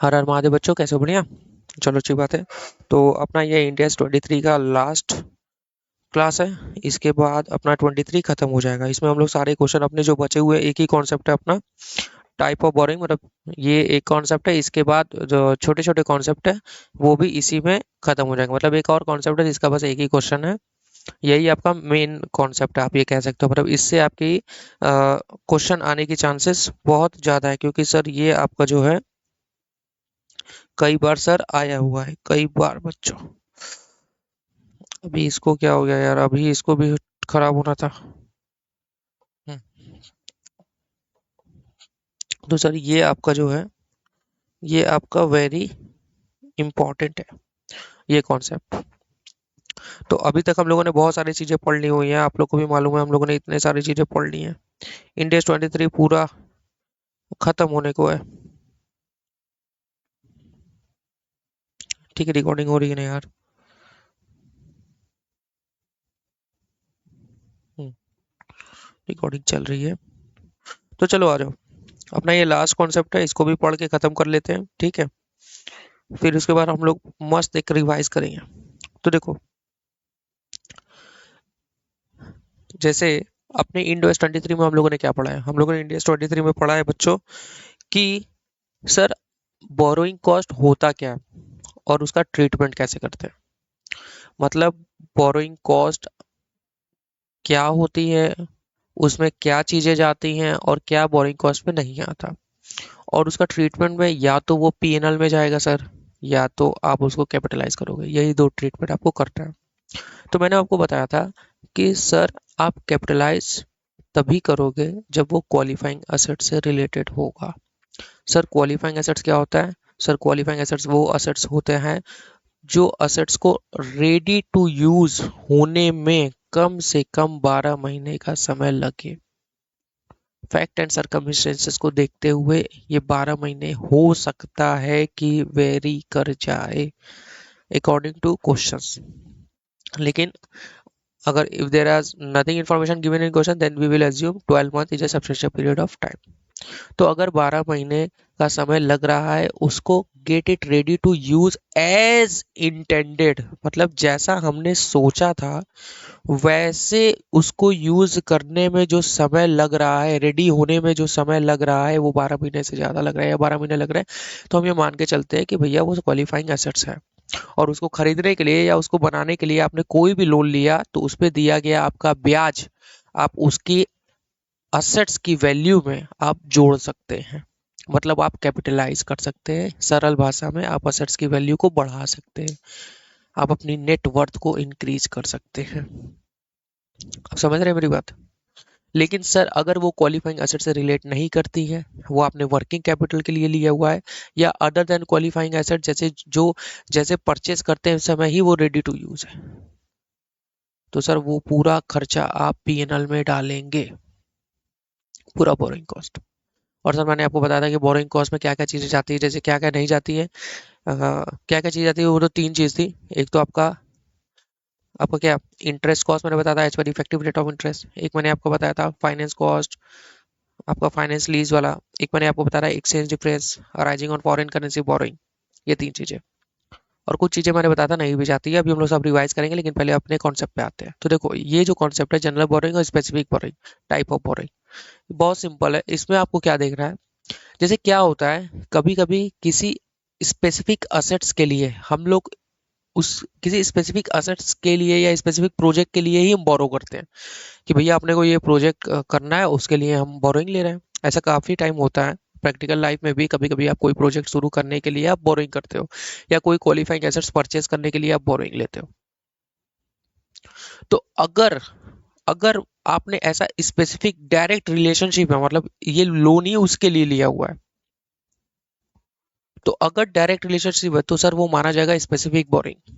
हर हर महादेव बच्चों, कैसे हो? बढ़िया। चलो अच्छी बात है। तो अपना ये इंडियस 23 का लास्ट क्लास है। इसके बाद अपना 23 खत्म हो जाएगा। इसमें हम लोग सारे क्वेश्चन अपने जो बचे हुए, एक ही कॉन्सेप्ट है अपना, टाइप ऑफ बोरिंग, मतलब ये एक कॉन्सेप्ट है। इसके बाद जो छोटे छोटे कॉन्सेप्ट है वो भी इसी में खत्म हो जाएंगे। मतलब एक और कॉन्सेप्ट है जिसका बस एक ही क्वेश्चन है। यही आपका मेन कॉन्सेप्ट है, आप ये कह सकते हो। मतलब इससे आपकी क्वेश्चन आने की चांसेस बहुत ज़्यादा है, क्योंकि सर ये आपका जो है कई बार सर आया हुआ है, कई बार बच्चों। अभी इसको क्या हो गया यार, अभी इसको भी खराब होना था। हम्म, तो सर ये आपका जो है, ये आपका वेरी इंपॉर्टेंट है, ये कॉन्सेप्ट। तो अभी तक हम लोगों ने बहुत सारी चीजें पढ़ ली हुई हैं, आप लोग को भी मालूम है हम लोगों ने इतने सारी चीजें पढ़ ली हैं। इंडेक्स 23 पूरा खत्म होने को है। ठीक है, रिकॉर्डिंग हो रही है ना यार? रिकॉर्डिंग चल रही है। तो चलो आ जाओ, अपना ये लास्ट कॉन्सेप्ट है, इसको भी पढ़ के खत्म कर लेते हैं, ठीक है? फिर उसके बाद हम लोग मस्त एक रिवाइज करेंगे। तो देखो, जैसे अपने इंडेक्स 23 में हम लोगों ने क्या पढ़ा है? हम लोगों ने इंडेक्स 23 में पढ़ा है बच्चों कि सर बोरोइंग कॉस्ट होता क्या है और उसका ट्रीटमेंट कैसे करते हैं। मतलब बोरोइंग कॉस्ट क्या होती है, उसमें क्या चीजें जाती हैं और क्या बोरिंग कॉस्ट में नहीं आता। और उसका ट्रीटमेंट में या तो वो पीएनएल में जाएगा सर, या तो आप उसको कैपिटलाइज करोगे। यही दो ट्रीटमेंट आपको करना है। तो मैंने आपको बताया था कि सर आप कैपिटलाइज तभी करोगे जब वो क्वालिफाइंग एसेट से रिलेटेड होगा। सर क्वालिफाइंग एसेट्स क्या होता है? सर क्वालिफाइंग एसेट्स वो एसेट्स होते हैं जो असेट्स को रेडी टू यूज होने में कम से कम 12 महीने का समय लगे। फैक्ट एंड सर्कमस्टेंसेस को देखते हुए ये 12 महीने हो सकता है कि वेरी कर जाए अकॉर्डिंग टू क्वेश्चंस। लेकिन अगर if there are nothing information given in question then we will assume 12 month is a substantial period of time. तो अगर 12 महीने का समय लग रहा है, उसको get it ready to use as intended, मतलब जैसा हमने सोचा था वैसे उसको यूज करने में जो समय लग रहा है, रेडी होने में जो समय लग रहा है, वो 12 महीने से ज्यादा लग रहा है या 12 महीने लग रहा है, तो हम ये मान के चलते हैं कि भैया वो क्वालिफाइंग एसेट्स है। और उसको खरीदने के लिए या उसको बनाने के लिए आपने कोई भी लोन लिया तो उस पे दिया गया आपका ब्याज आप उसकी असेट्स की वैल्यू में आप जोड़ सकते हैं। मतलब आप कैपिटलाइज कर सकते हैं, सरल भाषा में आप असेट्स की वैल्यू को बढ़ा सकते हैं, आप अपनी नेट वर्थ को इंक्रीज कर सकते हैं। आप समझ रहे हैं मेरी बात? लेकिन सर अगर वो क्वालिफाइंग एसेट से रिलेट नहीं करती है, वो आपने वर्किंग कैपिटल के लिए लिया हुआ है, या अदर देन क्वालिफाइंग एसेट जैसे जो जैसे परचेज करते हैं समय ही वो रेडी टू यूज है, तो सर वो पूरा खर्चा आप पीएनएल में डालेंगे, पूरा बोरिंग कॉस्ट। और सर मैंने आपको बताया था कि बोरिंग कॉस्ट में क्या क्या चीजें जाती है, जैसे क्या क्या नहीं जाती है। क्या क्या चीज जाती है, वो तो तीन चीज थी। एक तो आपका आपका क्या, इंटरेस्ट कॉस्ट मैंने बताया था as per effective rate of interest. एक मैंने आपको बताया था फाइनेंस कॉस्ट, आपका फाइनेंस लीज वाला। एक मैंने आपको बताया exchange difference arising on foreign currency borrowing. ये तीन चीजें। और कुछ चीजें मैंने बताया था नहीं भी जाती है, अभी हम लोग सब रिवाइज करेंगे, लेकिन पहले अपने कॉन्सेप्ट पे आते हैं। तो देखो ये जो कॉन्सेप्ट है जनरल बोरोइंग और specific borrowing, type of borrowing, बहुत सिंपल है। इसमें आपको क्या देखना है, जैसे क्या होता है कभी कभी किसी स्पेसिफिक असेट्स के लिए हम लोग उस किसी स्पेसिफिक असेट्स के लिए या स्पेसिफिक प्रोजेक्ट के लिए ही हम बोरो करते हैं कि भैया अपने को ये प्रोजेक्ट करना है, उसके लिए हम बोरोइंग ले रहे हैं। ऐसा काफी टाइम होता है प्रैक्टिकल लाइफ में भी, कभी कभी आप कोई प्रोजेक्ट शुरू करने के लिए आप बोरोइंग करते हो, या कोई क्वालिफाइंग एसेट्स परचेज करने के लिए आप बोरोइंग लेते हो। तो अगर अगर आपने ऐसा स्पेसिफिक डायरेक्ट रिलेशनशिप है, मतलब ये लोन ही उसके लिए लिया हुआ है, तो अगर डायरेक्ट रिलेशनशिप है तो सर वो माना जाएगा स्पेसिफिक बोरिंग।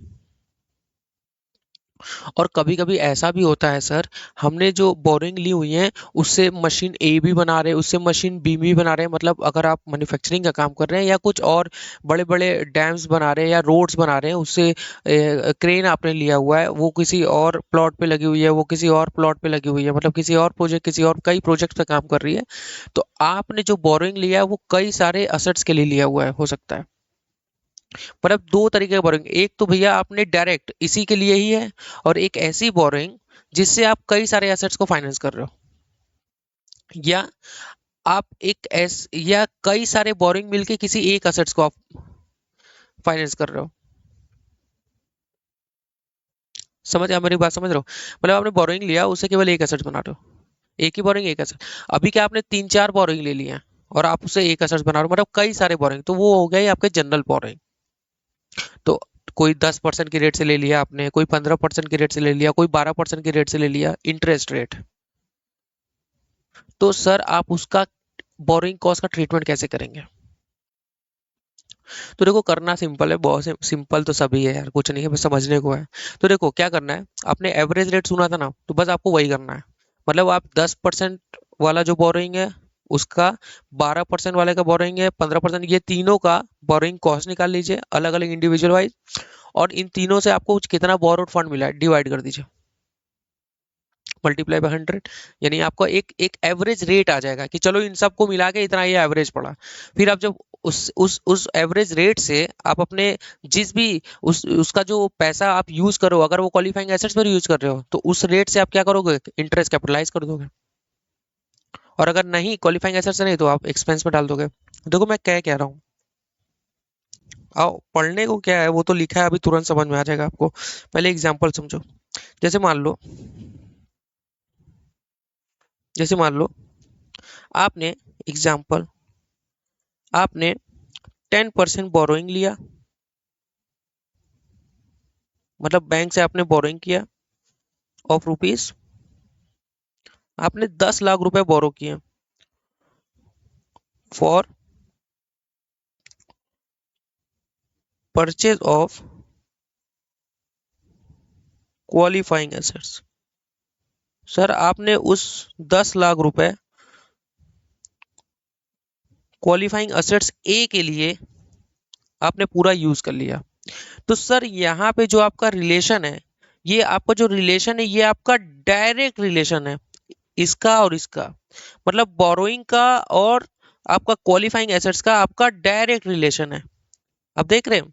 और कभी कभी ऐसा भी होता है सर, हमने जो बोरिंग ली हुई है उससे मशीन ए भी बना रहे हैं, उससे मशीन बी भी बना रहे हैं। मतलब अगर आप मैन्युफैक्चरिंग का काम कर रहे हैं या कुछ और बड़े बड़े डैम्स बना रहे हैं या रोड्स बना रहे हैं, उससे क्रेन आपने लिया हुआ है, वो किसी और प्लॉट पे लगी हुई है, वो किसी और प्लॉट पे लगी हुई है, मतलब किसी और प्रोजेक्ट, किसी और कई प्रोजेक्ट पे काम कर रही है। तो आपने जो बोरिंग लिया है वो कई सारे असेट्स के लिए लिया हुआ है, हो सकता है। मतलब दो तरीके की बोरिंग, एक तो भैया आपने डायरेक्ट इसी के लिए ही है, और एक ऐसी बोरिंग जिससे आप कई सारे एसेट्स को फाइनेंस कर रहे हो, या आप एक एस या कई सारे बोरिंग मिलके किसी एक एसेट्स को आप फाइनेंस कर रहे हो। समझ, आप मेरी बात समझ रहे हो? मतलब आपने बोरिंग लिया, उससे केवल एक एसेट बना रहे हो, एक ही बोरिंग एक एसेट। अभी क्या आपने तीन चार बोरिंग ले लिए हैं और आप उसे एक एसेट बना रहे हो, मतलब कई सारे बोरिंग, तो वो हो गया ही आपके जनरल बोरिंग। तो कोई 10% की रेट से ले लिया आपने, कोई 15% की रेट से ले लिया, कोई 12% की रेट से ले लिया इंटरेस्ट रेट। तो सर आप उसका बोरिंग कॉस्ट का ट्रीटमेंट कैसे करेंगे? तो देखो, करना सिंपल है, बहुत सिंपल तो सभी है यार, कुछ नहीं है, बस समझने को है। तो देखो क्या करना है, आपने एवरेज रेट सुना था ना, तो बस आपको वही करना है। मतलब आप 10% वाला जो बोरोइंग है उसका, 12% वाले का बोरोइंग है, 15%, ये तीनों का बोरोइंग कॉस्ट निकाल लीजिए अलग अलग इंडिविजुअल वाइज, और इन तीनों से आपको कितना बोरोड फंड मिला है डिवाइड कर दीजिए, मल्टीप्लाई बाय 100। यानी आपको एक एक एवरेज रेट आ जाएगा कि चलो इन सबको मिला के इतना ये एवरेज पड़ा। फिर आप जब उस एवरेज रेट से आप अपने जिस भी उसका जो पैसा आप यूज करो, अगर वो क्वालिफाइंग एसेट्स पर यूज कर रहे हो तो उस रेट से आप क्या करोगे, इंटरेस्ट कैपिटलाइज कर दोगे। और अगर नहीं, क्वालिफाइंग एसेट्स नहीं, तो आप एक्सपेंस में डाल दोगे। देखो मैं क्या कह रहा हूँ, आओ पढ़ने को क्या है, वो तो लिखा है, अभी तुरंत समझ में आ जाएगा आपको। पहले एग्जांपल समझो। जैसे मान लो, जैसे मान लो आपने, एग्जांपल, आपने 10% बोरोइंग लिया, मतलब बैंक से आपने बोरोइंग किया ऑफ रुपीज, आपने 10 लाख रुपए बोरो किए for purchase of qualifying assets. Sir आपने उस 10 लाख रुपए क्वालिफाइंग एसेट्स ए के लिए आपने पूरा यूज कर लिया। तो सर यहाँ पे जो आपका रिलेशन है, ये आपका जो रिलेशन है, ये आपका डायरेक्ट रिलेशन है, इसका और इसका, मतलब बोरोइंग का और आपका क्वालिफाइंग एसेट्स का आपका डायरेक्ट रिलेशन है। आप देख रहे हैं,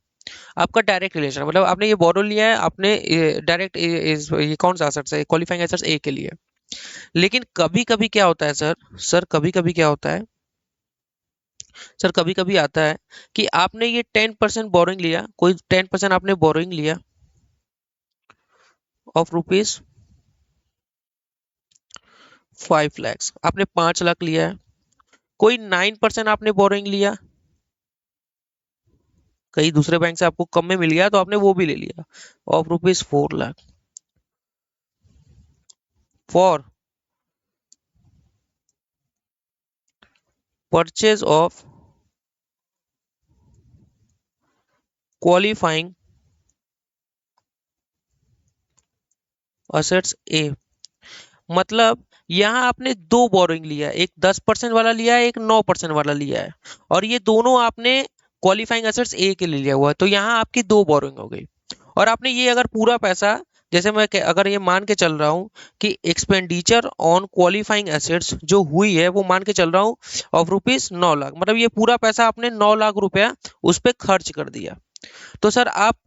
आपका डायरेक्ट रिलेशन, मतलब आपने ये बोरो लिया है, आपने डायरेक्ट, ये कौन सा एसेट्स है, क्वालिफाइंग एसेट्स ए के लिए। लेकिन कभी कभी क्या होता है सर, कभी कभी क्या होता है, सर कभी कभी आता है कि आपने ये 10% बोरोइंग लिया, कोई 10% आपने बोरोइंग लिया ऑफ रुपीज 5 lakhs, आपने 5 लाख लिया है। कोई 9% आपने बोरोइंग लिया, कहीं दूसरे बैंक से आपको कम में मिल गया तो आपने वो भी ले लिया of rupees 4 lakh for purchase of qualifying assets ए। मतलब यहाँ आपने दो बोरोइंग लिया है, एक 10% वाला लिया है, एक 9% वाला लिया है, और ये दोनों आपने क्वालिफाइंग एसेट्स ए के लिए लिया हुआ है, तो यहाँ आपकी दो बोरोइंग हो गई। और आपने ये अगर पूरा पैसा, जैसे मैं अगर ये मान के चल रहा हूँ कि एक्सपेंडिचर ऑन क्वालिफाइंग एसेट्स जो हुई है, वो मान के चल रहा हूँ ऑफ रुपीज 9 लाख, मतलब ये पूरा पैसा आपने 9 लाख रुपया उस पर खर्च कर दिया। तो सर आप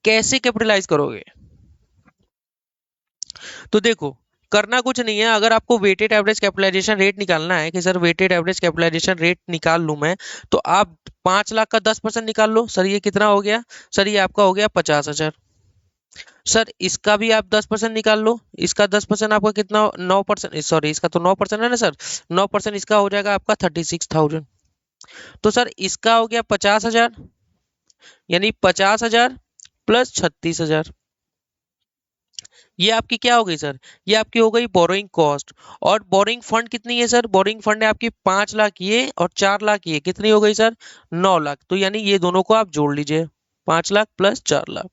कैसे कैपिटलाइज करोगे? तो देखो, करना कुछ नहीं है, अगर आपको वेटेड एवरेज कैपिटलाइजेशन रेट निकालना है कि sir weighted average capitalisation rate निकाल लूं मैं, तो आप 5 लाख का 10% निकाल लो। सर ये कितना हो गया? सर ये आपका हो गया 50,000। सर इसका भी आप 10% निकाल लो, इसका 10% आपका कितना, 9%, सॉरी इसका तो 9% है ना सर, 9% इसका हो जाएगा आपका 36,000। तो सर इसका हो गया 50,000, यानी 50,000 प्लस 36,000, ये आपकी क्या हो गई सर? ये आपकी हो गई बोरोइंग कॉस्ट। और बोरोइंग फंड कितनी है सर? बोरोइंग फंड है आपकी 5 लाख ये और 4 लाख ये, कितनी हो गई सर? 9 लाख। तो यानी ये दोनों को आप जोड़ लीजिए, 5 lakh plus 4 lakh,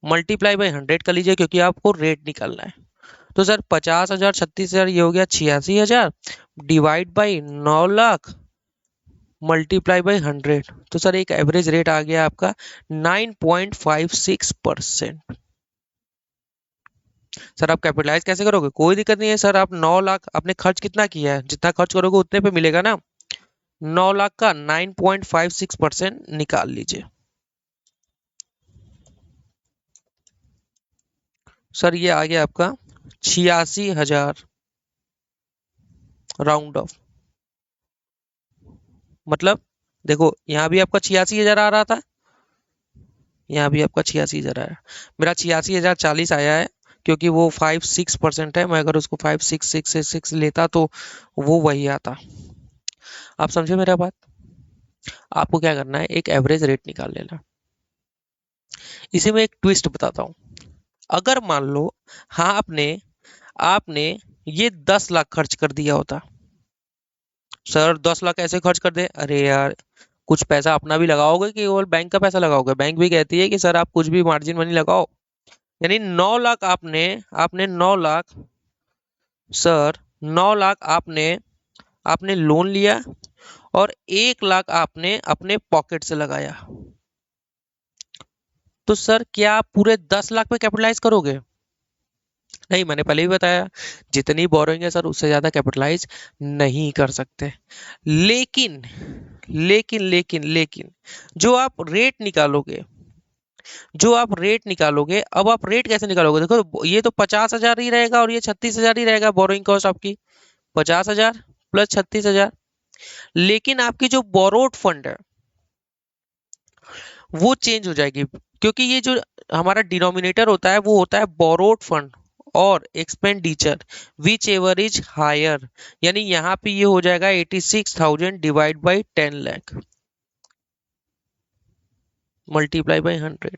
multiply by 100 कर लीजिए क्योंकि आपको रेट निकालना है। तो सर 50,000, 36,000, ये हो गया 86,000, divide by 9 lakh, multiply by 100। तो सर एक एवरेज रेट आ गया आपका 9.56%। सर आप कैपिटलाइज कैसे करोगे? कोई दिक्कत नहीं है सर, आप 9 लाख आपने खर्च कितना किया है, जितना खर्च करोगे उतने पे मिलेगा ना। 9 लाख का 9.56% निकाल लीजिए। सर ये आ गया आपका 86,000, राउंड ऑफ। मतलब देखो यहाँ भी आपका 86,000 आ रहा था, यहाँ भी आपका 86,000 आया। मेरा 86,040 आया है, क्योंकि वो 5-6% है। मैं अगर उसको 5-6-6-6 लेता तो वो वही आता। आप समझे मेरा बात? आपको क्या करना है, एक एवरेज रेट निकाल लेना। इसी में एक ट्विस्ट बताता हूँ। अगर मान लो, हाँ, आपने आपने ये 10 लाख खर्च कर दिया होता। सर 10 लाख ऐसे खर्च कर दे, अरे यार, कुछ पैसा अपना भी लगाओगे कि केवल बैंक का पैसा लगाओगे? बैंक भी कहती है कि सर आप कुछ भी मार्जिन मनी लगाओ। यानी 9 लाख आपने आपने 9 लाख, सर 9 लाख आपने आपने लोन लिया, और 1 लाख आपने अपने पॉकेट से लगाया। तो सर क्या आप पूरे 10 लाख पे कैपिटलाइज करोगे? नहीं, मैंने पहले भी बताया, जितनी बोरोइंग है सर उससे ज्यादा कैपिटलाइज नहीं कर सकते। लेकिन लेकिन जो आप रेट निकालोगे, अब आप रेट कैसे निकालोगे? देखो ये तो 50,000 ही रहेगा और ये 36,000 ही रहेगा, बोरोइंग कॉस्ट आपकी 50,000 प्लस 36,000। लेकिन आपकी जो बोरोड फंड है वो चेंज हो जाएगी, क्योंकि ये जो हमारा डिनोमिनेटर होता है वो होता है बोरोड फंड और expenditure whichever is higher. यानी यहाँ पे ये हो जाएगा 86,000 divide by 10 lakh multiply by 100।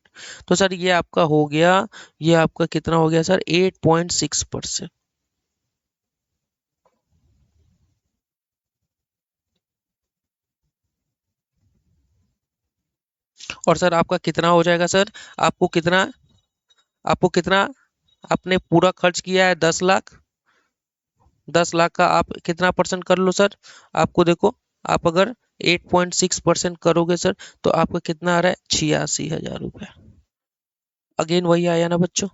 तो सर ये आपका हो गया, ये आपका कितना हो गया सर? 8.6%। और सर आपका कितना हो जाएगा सर? आपको कितना आपको कितना आपने पूरा खर्च किया है? 10 लाख। 10 लाख का आप कितना परसेंट कर लो सर? आपको देखो, आप अगर 8.6% करोगे सर, तो आपका कितना आ रहा है? 86,000 रुपये। अगेन वही आया ना बच्चों?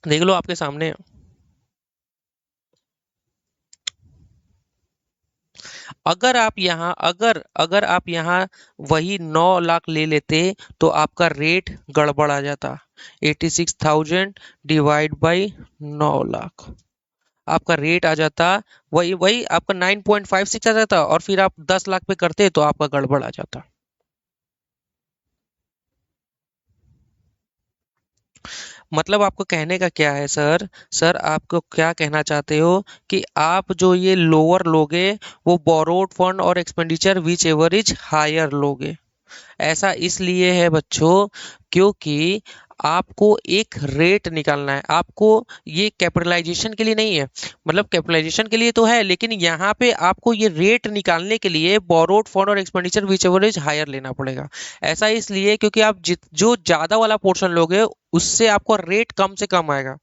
देख लो आपके सामने है। अगर आप यहाँ वही 9 लाख ले लेते तो आपका रेट गड़बड़ आ जाता। 86,000 डिवाइड बाई 9 लाख, आपका रेट आ जाता वही वही आपका 9.56 आ जाता, और फिर आप 10 लाख पे करते तो आपका गड़बड़ आ जाता। मतलब आपको कहने का क्या है सर? सर आपको क्या कहना चाहते हो कि आप जो ये लोअर लोगे वो बोरोड फंड और expenditure whichever is higher लोगे। ऐसा इसलिए है बच्चों, क्योंकि आपको एक रेट निकालना है। आपको ये कैपिटलाइजेशन के लिए नहीं है, मतलब कैपिटलाइजेशन के लिए तो है, लेकिन यहाँ पे आपको ये रेट निकालने के लिए बोरोड फंड और expenditure whichever is higher लेना पड़ेगा। ऐसा इसलिए क्योंकि आप जो ज्यादा वाला पोर्शन लोगे उससे आपको रेट कम से कम आएगा।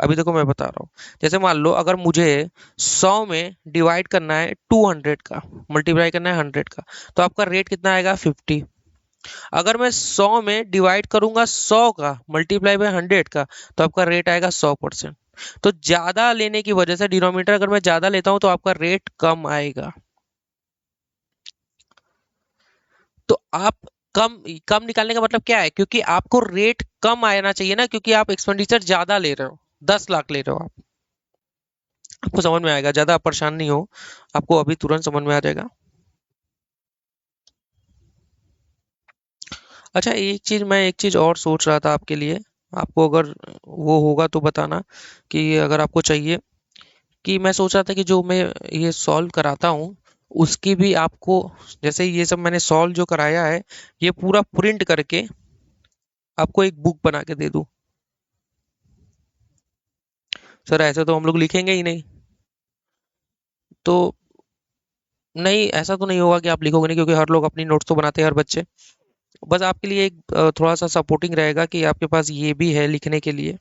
अभी देखो मैं बता रहा हूँ, जैसे मान लो अगर मुझे 100 में डिवाइड करना है 200 का, मल्टीप्लाई करना है 100 का, तो आपका रेट कितना आएगा? 50। अगर मैं 100 में डिवाइड करूंगा 100 का, मल्टीप्लाई बाय 100 का, तो आपका रेट आएगा 100%। तो ज्यादा लेने की वजह से, डिनोमिनेटर अगर मैं ज्यादा लेता हूं तो आपका रेट कम आएगा। तो आप कम कम निकालने का मतलब क्या है? क्योंकि आपको रेट कम आना चाहिए ना, क्योंकि आप एक्सपेंडिचर ज्यादा ले रहे हो, 10 लाख ले रहे हो आप। आपको समझ में आएगा, ज्यादा परेशान नहीं हो, आपको अभी तुरंत समझ में आ जाएगा। अच्छा, एक चीज और सोच रहा था आपके लिए। आपको अगर वो होगा तो बताना, कि अगर आपको चाहिए, कि मैं सोच रहा था कि जो मैं ये सॉल्व कराता हूँ उसकी भी आपको, जैसे ये सब मैंने सॉल्व जो कराया है, ये पूरा प्रिंट करके आपको एक बुक बना के दे दूँ। सर ऐसे तो हम लोग लिखेंगे ही नहीं। तो नहीं, ऐसा तो नहीं होगा कि आप लिखोगे नहीं, क्योंकि हर लोग अपनी नोट्स तो बनाते हैं, हर बच्चे। बस आपके लिए एक थोड़ा सा सपोर्टिंग रहेगा कि आपके पास ये भी है लिखने के लिए।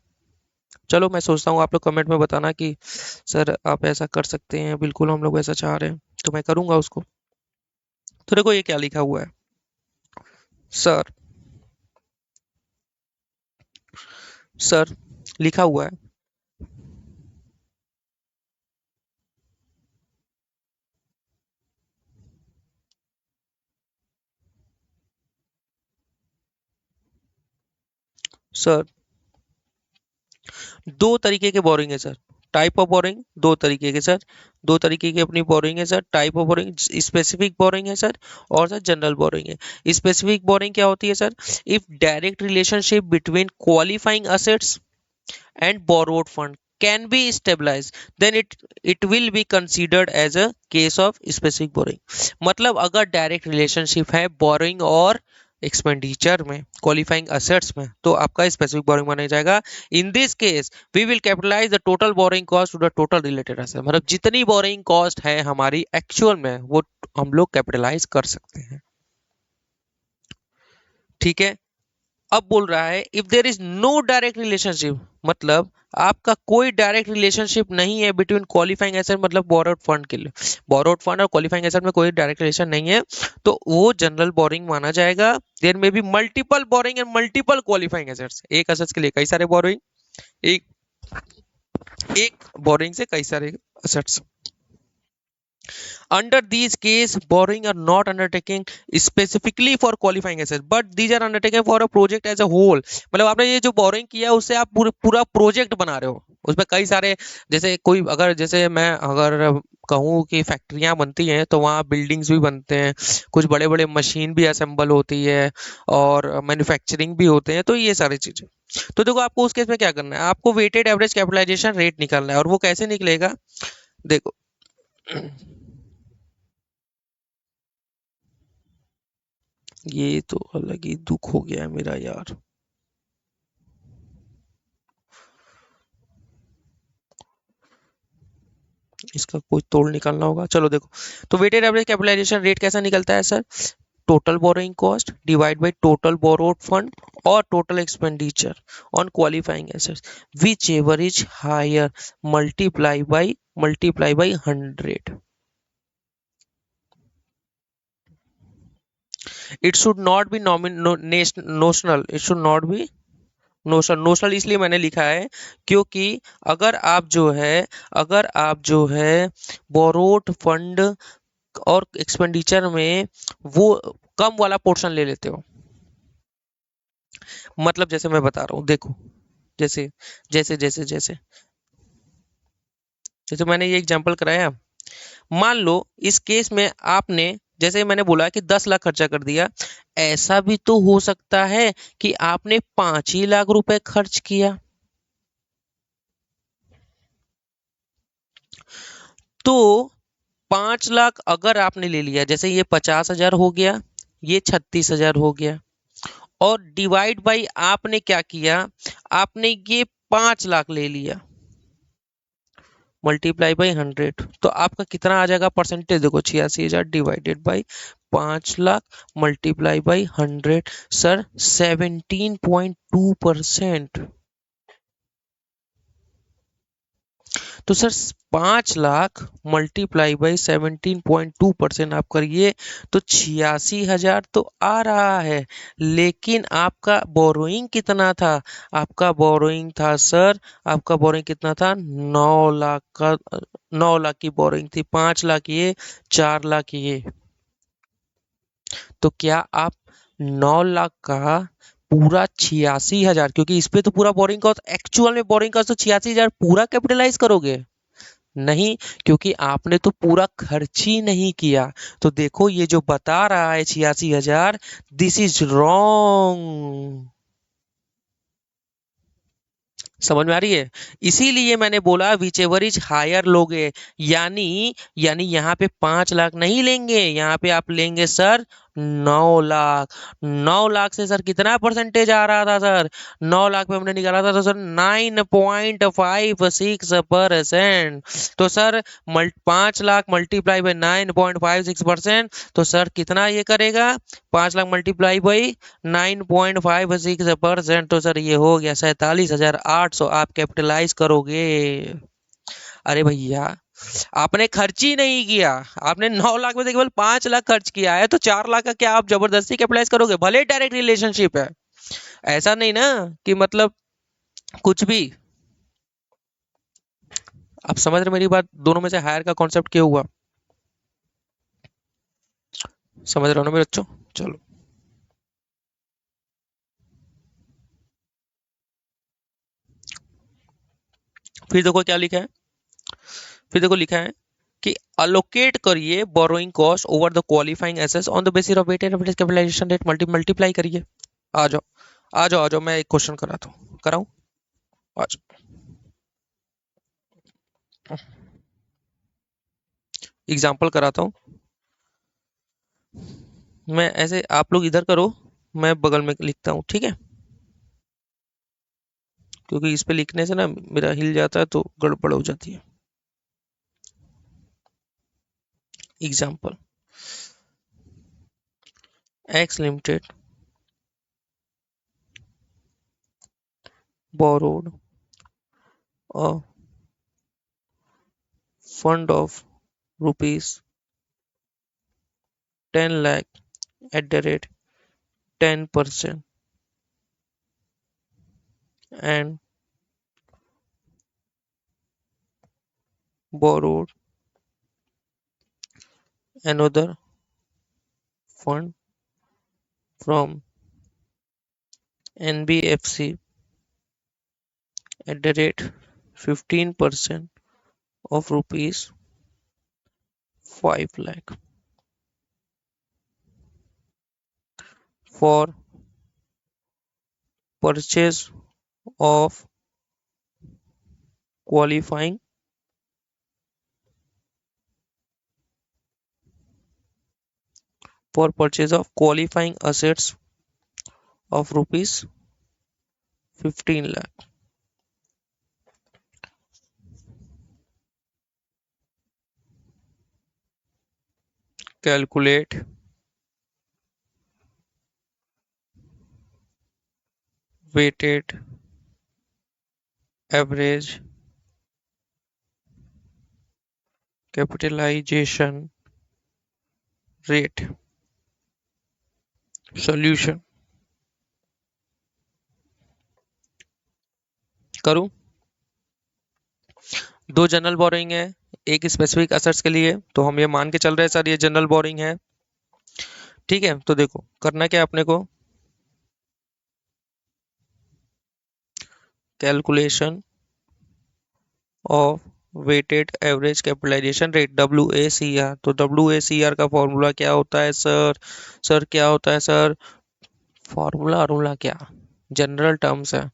चलो मैं सोचता हूँ, आप लोग कमेंट में बताना कि सर आप ऐसा कर सकते हैं, बिल्कुल हम लोग ऐसा चाह रहे हैं, तो मैं करूँगा उसको। तो देखो ये क्या लिखा हुआ है। सर सर लिखा हुआ है, सर दो तरीके के बोरिंग है सर। टाइप ऑफ बोरिंग दो तरीके के सर। दो तरीके की अपनी बोरिंग है sir. Type of boring specific boring है सर, और सर जनरल बोरिंग है। स्पेसिफिक बोरिंग क्या होती है sir? If direct relationship between qualifying assets and borrowed fund can be stabilized, then it will be considered as a case of specific borrowing। मतलब अगर direct relationship है borrowing और expenditure में, qualifying assets में, तो आपका स्पेसिफिक बोरिंग माना जाएगा। In this case we will capitalize the total borrowing cost to the total related asset. मतलब जितनी बोरिंग कॉस्ट है हमारी एक्चुअल में, वो हम लोग कैपिटलाइज कर सकते हैं। ठीक है। अब बोल रहा है if there is no direct relationship, मतलब आपका कोई डायरेक्ट रिलेशनशिप नहीं है बिटवीन क्वालिफाइंग एसेट, मतलब बोरोड फंड के लिए, बोरोड फंड और क्वालिफाइंग एसेट में कोई डायरेक्ट रिलेशन नहीं है, तो वो जनरल बोरिंग माना जाएगा। देयर में be multiple boring and multiple qualifying assets. एक एसेट्स के लिए कई सारे बोरिंग, एक एक बोरिंग से कई सारे assets. Under these case, borrowing are not undertaken specifically for qualifying assets, but these are undertaken for a project as a whole। मतलब आपने ये जो बोरिंग किया है उससे आप पूरा प्रोजेक्ट बना रहे हो, उसमें कई सारे, जैसे कोई अगर, जैसे मैं अगर कहूँ कि फैक्ट्रियां बनती हैं तो वहाँ बिल्डिंग्स भी बनते हैं, कुछ बड़े बड़े मशीन भी असेंबल होती है, और मैन्युफैक्चरिंग भी होते हैं, तो ये सारी चीजें। तो देखो आपको उस केस में क्या करना है, आपको वेटेड एवरेज कैपिटलाइजेशन रेट निकालना है, और वो कैसे निकलेगा? देखो ये तो अलग ही दुख हो गया है मेरा यार। इसका कोई तोड़ निकालना होगा, चलो देखो। तो वेटेड एवरेज कैपिटलाइजेशन रेट कैसा निकलता है sir? Total borrowing cost divide by total borrowed fund और total expenditure on qualifying assets, whichever is higher, multiply by 100। It should not be notional, it should not be notional. Notional इसलिए मैंने लिखा है क्योंकि अगर आप जो है अगर आप जो है बोरोड फंड और एक्सपेंडिचर में वो कम वाला पोर्शन ले लेते हो, मतलब जैसे मैं बता रहा हूँ देखो, जैसे जैसे जैसे जैसे जैसे मैंने ये एग्जांपल कराया, मान लो इस केस में आपने, जैसे मैंने बोला कि 10 लाख खर्चा कर दिया, ऐसा भी तो हो सकता है कि आपने 5 ही लाख रुपए खर्च किया, तो 5 लाख अगर आपने ले लिया, जैसे ये 50,000 हो गया, ये 36,000 हो गया, और डिवाइड बाई आपने क्या किया, आपने ये 5 लाख ले लिया, मल्टीप्लाई बाई 100, तो आपका कितना आ जाएगा परसेंटेज? देखो 86,000 divided by 5 lakh multiply by 100, sir 17.2%। तो सर 5 लाख मल्टीप्लाई बाई 17.2% आप करिए, तो 86,000 तो आ रहा है, लेकिन आपका बोरोइंग कितना था? आपका बोरोइंग था सर, आपका बोरोइंग कितना था? 9 लाख का। 9 लाख की बोरोइंग थी, 5 लाख ये, 4 लाख ये। तो क्या आप 9 लाख का पूरा 86,000, क्योंकि इस पे तो पूरा बोरिंग कॉस्ट, एक्चुअल में बोरिंग कॉस्ट तो 86,000 पूरा कैपिटलाइज करोगे? नहीं, क्योंकि आपने तो पूरा खर्च ही नहीं किया। तो देखो ये जो बता रहा है 86,000, दिस इज रॉन्ग। समझ में आ रही है? इसीलिए मैंने बोला विच एवर इज हायर लोगे, यानी यहाँ पे 5 लाख नहीं लेंगे, यहाँ पे आप लेंगे सर 9 लाख। 9 लाख से सर कितना परसेंटेज आ रहा था सर? 9 लाख पे हमने निकाला था तो सर 9.56%। तो सर 5 लाख मल्टीप्लाई बाई 9.56%, तो सर कितना ये करेगा? 5 लाख मल्टीप्लाई बाई 9.56%, तो सर ये हो गया 47,800 आप कैपिटलाइज करोगे। अरे भैया, आपने खर्च ही नहीं किया, आपने 9 लाख में से केवल 5 लाख खर्च किया है, तो 4 लाख का क्या आप जबरदस्ती कैपिटलाइज करोगे? भले डायरेक्ट रिलेशनशिप है, ऐसा नहीं ना कि मतलब कुछ भी। आप समझ रहे मेरी बात? दोनों में से हायर का कॉन्सेप्ट क्या हुआ? समझ रहे हो ना मेरे बच्चों? चलो। फिर देखो क्या लिखा है, फिर देखो लिखा है कि अलोकेट करिए borrowing cost over the qualifying assets on the basis of weighted average capitalisation rate multiply करिए। आ जाओ, आ जाओ, आ जाओ, मैं एक क्वेश्चन कराता हूँ, कराऊं? आ जाओ, एग्जाम्पल कराता हूँ। मैं ऐसे, आप लोग इधर करो, मैं बगल में लिखता हूँ, ठीक है? क्योंकि इस पे लिखने से ना मेरा हिल जाता है तो गड़बड़ हो जाती है। Example, x limited borrowed a fund of rupees 10 lakh at the rate 10% and borrowed another fund from NBFC at the rate 15% of rupees 5 lakh for purchase of qualifying assets of rupees 15 lakh. Calculate weighted average capitalization rate. Solution करूं? दो general boring है, एक specific assets के लिए, तो हम ये मान के चल रहे हैं सर ये जनरल बोरिंग है। ठीक है, तो देखो करना क्या है अपने को, calculation of weighted average capitalisation rate, WACR। तो WACR का फॉर्मूला क्या होता है सर? सर क्या होता है सर? फॉर्मूला क्या, जनरल टर्म्स है।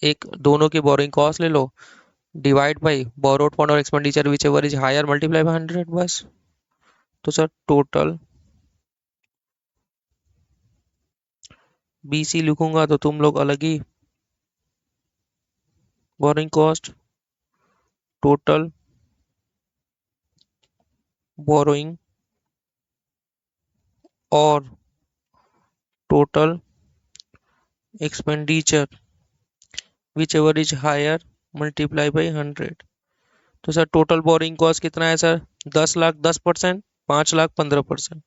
एक दोनों की बोरिंग कॉस्ट ले लो, डिवाइड बाई बोरोड फंड और expenditure whichever is higher, multiply by 100, बस। तो सर टोटल BC लिखूंगा तो तुम लोग अलग ही, बोरिंग कॉस्ट, टोटल बोरोइंग और total expenditure whichever is higher, multiply by 100। तो सर टोटल बोरिंग कॉस्ट कितना है सर? 10 लाख 10%, 5 लाख 15%।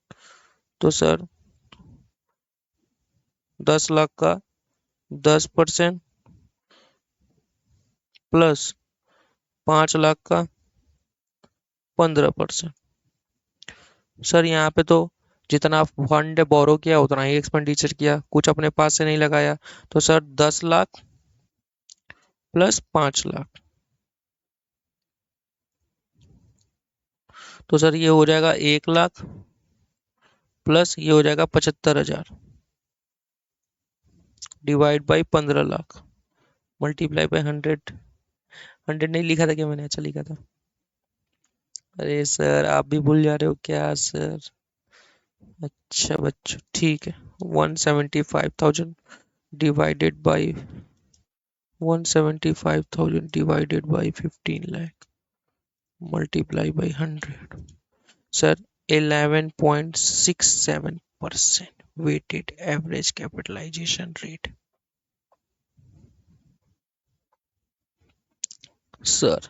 तो सर 10 लाख का 10% प्लस 5 लाख का 15%। सर यहाँ पे तो जितना फंड बोरो किया उतना ही एक्सपेंडिचर किया, कुछ अपने पास से नहीं लगाया। तो सर 10 लाख प्लस 5 लाख, तो सर ये हो जाएगा 1 लाख प्लस ये हो जाएगा 75,000 divide by 15 lakh multiply by 100। 100 नहीं लिखा था क्या मैंने? अच्छा लिखा था। अरे सर आप भी भूल जा रहे हो क्या सर? अच्छा बच्चों ठीक है, 175,000 divided by 175,000 divided by 15 lakh multiply by 100। Sir 11.67% weighted average capitalisation rate. Sir,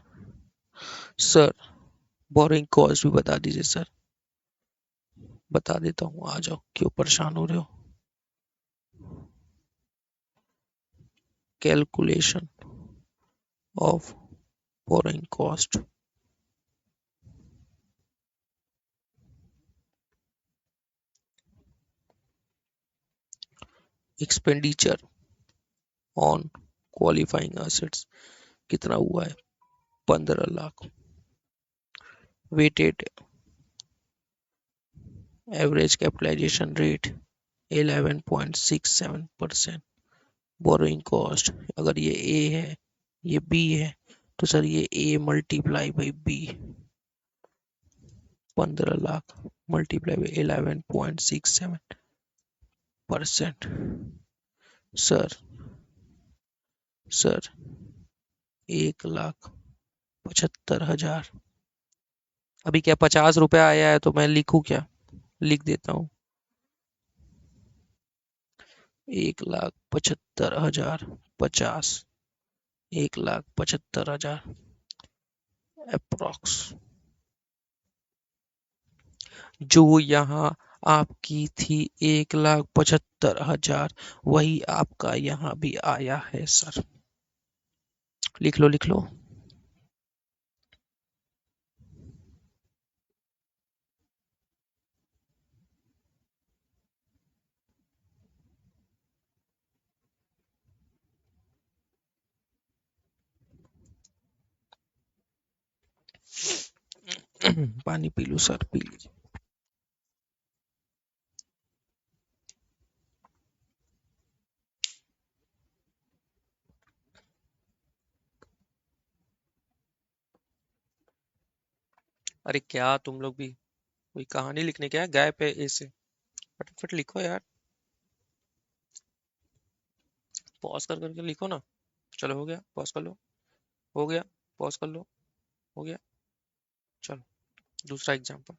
sir borrowing cost भी बता दीजिए सर। बता देता हूँ, आ जाओ, क्यों परेशान हो रहे हो? Calculation of borrowing cost, expenditure on qualifying assets कितना हुआ है? 15 lakh. Weighted average capitalisation rate 11.67%। Borrowing cost, अगर ये ए है ये बी है तो सर ये A multiply by B, 15 lakh multiply by 11.67%। Sir sir 1,75,000। अभी क्या 50 रुपया आया है तो मैं लिखूं क्या? लिख देता हूँ 1,75,000 50, 1,75,000 अप्रोक्स। जो यहाँ आपकी थी 1,75,000 वही आपका यहाँ भी आया है सर। लिख लो लिख लो। पानी पी लो सर, पी लीजिए। अरे क्या तुम लोग भी कोई कहानी लिखने क्या गए पे ऐसे? फटाफट लिखो यार, पॉज कर करके लिखो ना। चलो हो गया, पॉज कर लो। हो गया, पॉज कर लो। हो गया, चलो दूसरा एग्जांपल।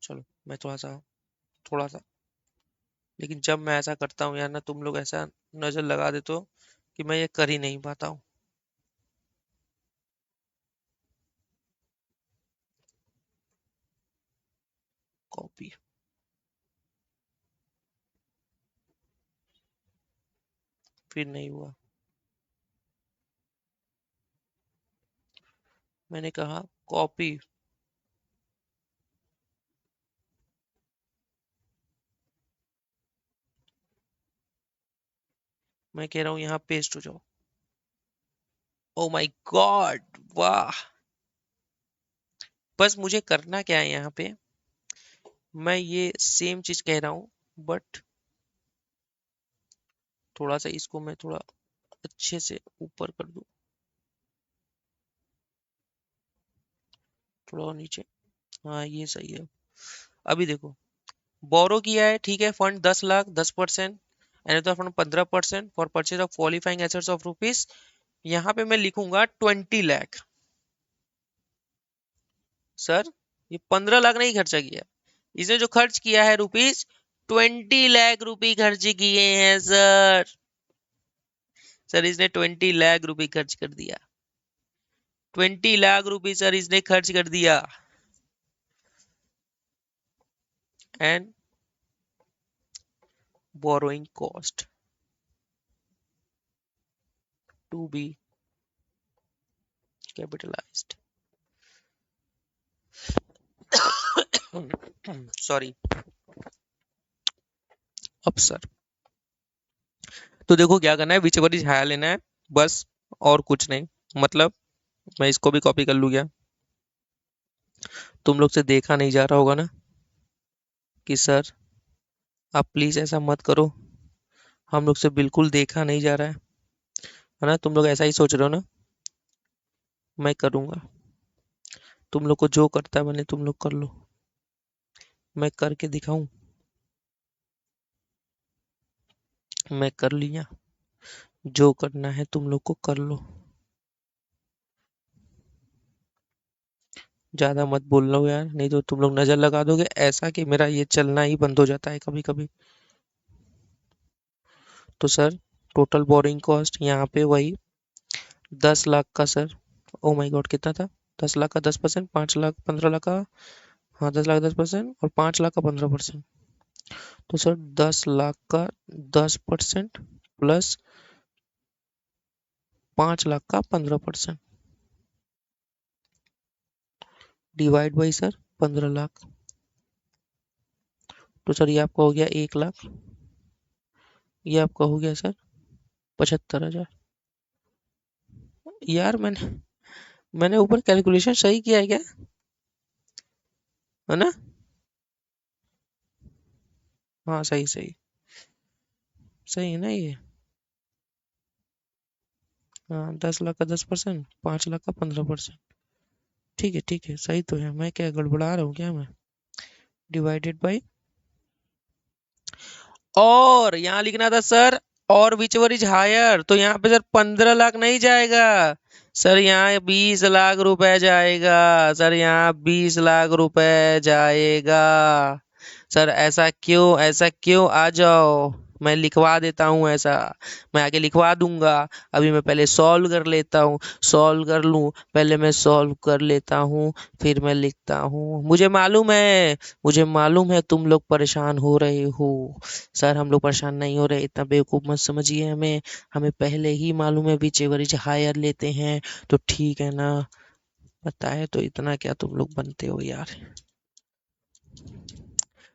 चलो मैं थोड़ा सा, लेकिन जब मैं ऐसा करता हूँ यार ना, तुम लोग ऐसा नजर लगा देते हो कि मैं ये कर ही नहीं पाता हूँ। कॉपी, फिर नहीं हुआ। मैंने कहा कॉपी, मैं कह रहा हूँ यहाँ पेस्ट हो जाओ। ओ माय गॉड, वाह। बस मुझे करना क्या है यहाँ पे, मैं ये सेम चीज कह रहा हूँ बट थोड़ा सा इसको मैं थोड़ा अच्छे से ऊपर कर दूं, थोड़ा और नीचे। हाँ ये सही है। अभी देखो, बोरो किया है ठीक है, fund 10 lakh 10%, another fund 15% for purchase of qualifying assets of rupees. यहाँ पे मैं लिखूंगा 20 लाख। सर ये 15 लाख नहीं खर्चा किया, इसने जो खर्च किया है रुपीज 20 लाख रुपए खर्च किए हैं सर। सर इसने 20 लाख रुपए खर्च कर दिया, 20 लाख रुपए सर इसने खर्च कर दिया। And borrowing cost to be capitalized. Sorry. अब सर तो देखो क्या करना है, विच एवर इज हायर लेना है बस, और कुछ नहीं। मतलब मैं इसको भी कॉपी कर लूँ क्या? तुम लोग से देखा नहीं जा रहा होगा ना कि सर आप प्लीज ऐसा मत करो, हम लोग से बिल्कुल देखा नहीं जा रहा है ना? तुम लोग ऐसा ही सोच रहे हो ना? मैं करूंगा, तुम लोग को जो करता है मैंने, तुम लोग कर लो। मैं करके दिखाऊं? मैं कर लिया, जो करना है तुम लोग को कर लो। ज्यादा मत बोल लो यार, नहीं तो तुम लोग नजर लगा दोगे ऐसा कि मेरा ये चलना ही बंद हो जाता है कभी कभी। तो सर टोटल बोरिंग कॉस्ट यहाँ पे वही 10 लाख का सर। ओ माय गॉड कितना था? 10 लाख का 10%, 5 लाख 15 लाख का। हाँ 10 लाख 10% और 5 लाख का 15%। तो सर 10 लाख का 10% प्लस 5 लाख का 15% डिवाइड बाई सर 15 लाख। तो सर ये आपका हो गया 1 लाख, ये आपका हो गया सर 75,000। यार मैंने ऊपर कैलकुलेशन सही किया है क्या? है ना? हाँ, सही सही। सही है ना ये? हाँ, 10 लाख का 10%, 5 लाख का 15%। ठीक है ठीक है, सही तो है। मैं क्या गड़बड़ा रहा हूँ क्या मैं? डिवाइडेड बाई, और यहाँ लिखना था सर, और विच वन इज हायर, तो यहाँ पे सर 15 लाख नहीं जाएगा सर, यहाँ 20 लाख रुपए जाएगा सर, यहाँ 20 लाख रुपए जाएगा सर। ऐसा क्यों आ जाओ, मैं लिखवा देता हूँ ऐसा, मैं आगे लिखवा दूंगा। अभी मैं पहले सॉल्व कर लेता हूँ, सॉल्व कर लूँ, पहले मैं सॉल्व कर लेता हूँ, फिर मैं लिखता हूँ। मुझे मालूम है तुम लोग परेशान हो रहे हो सर, हम लोग परेशान नहीं हो रहे, इतना बेवकूफ मत समझिए हमें। हमें पहले ही मालूम है विच एवरेज हायर लेते हैं, तो ठीक है ना? बताए तो इतना क्या तुम लोग बनते हो यार।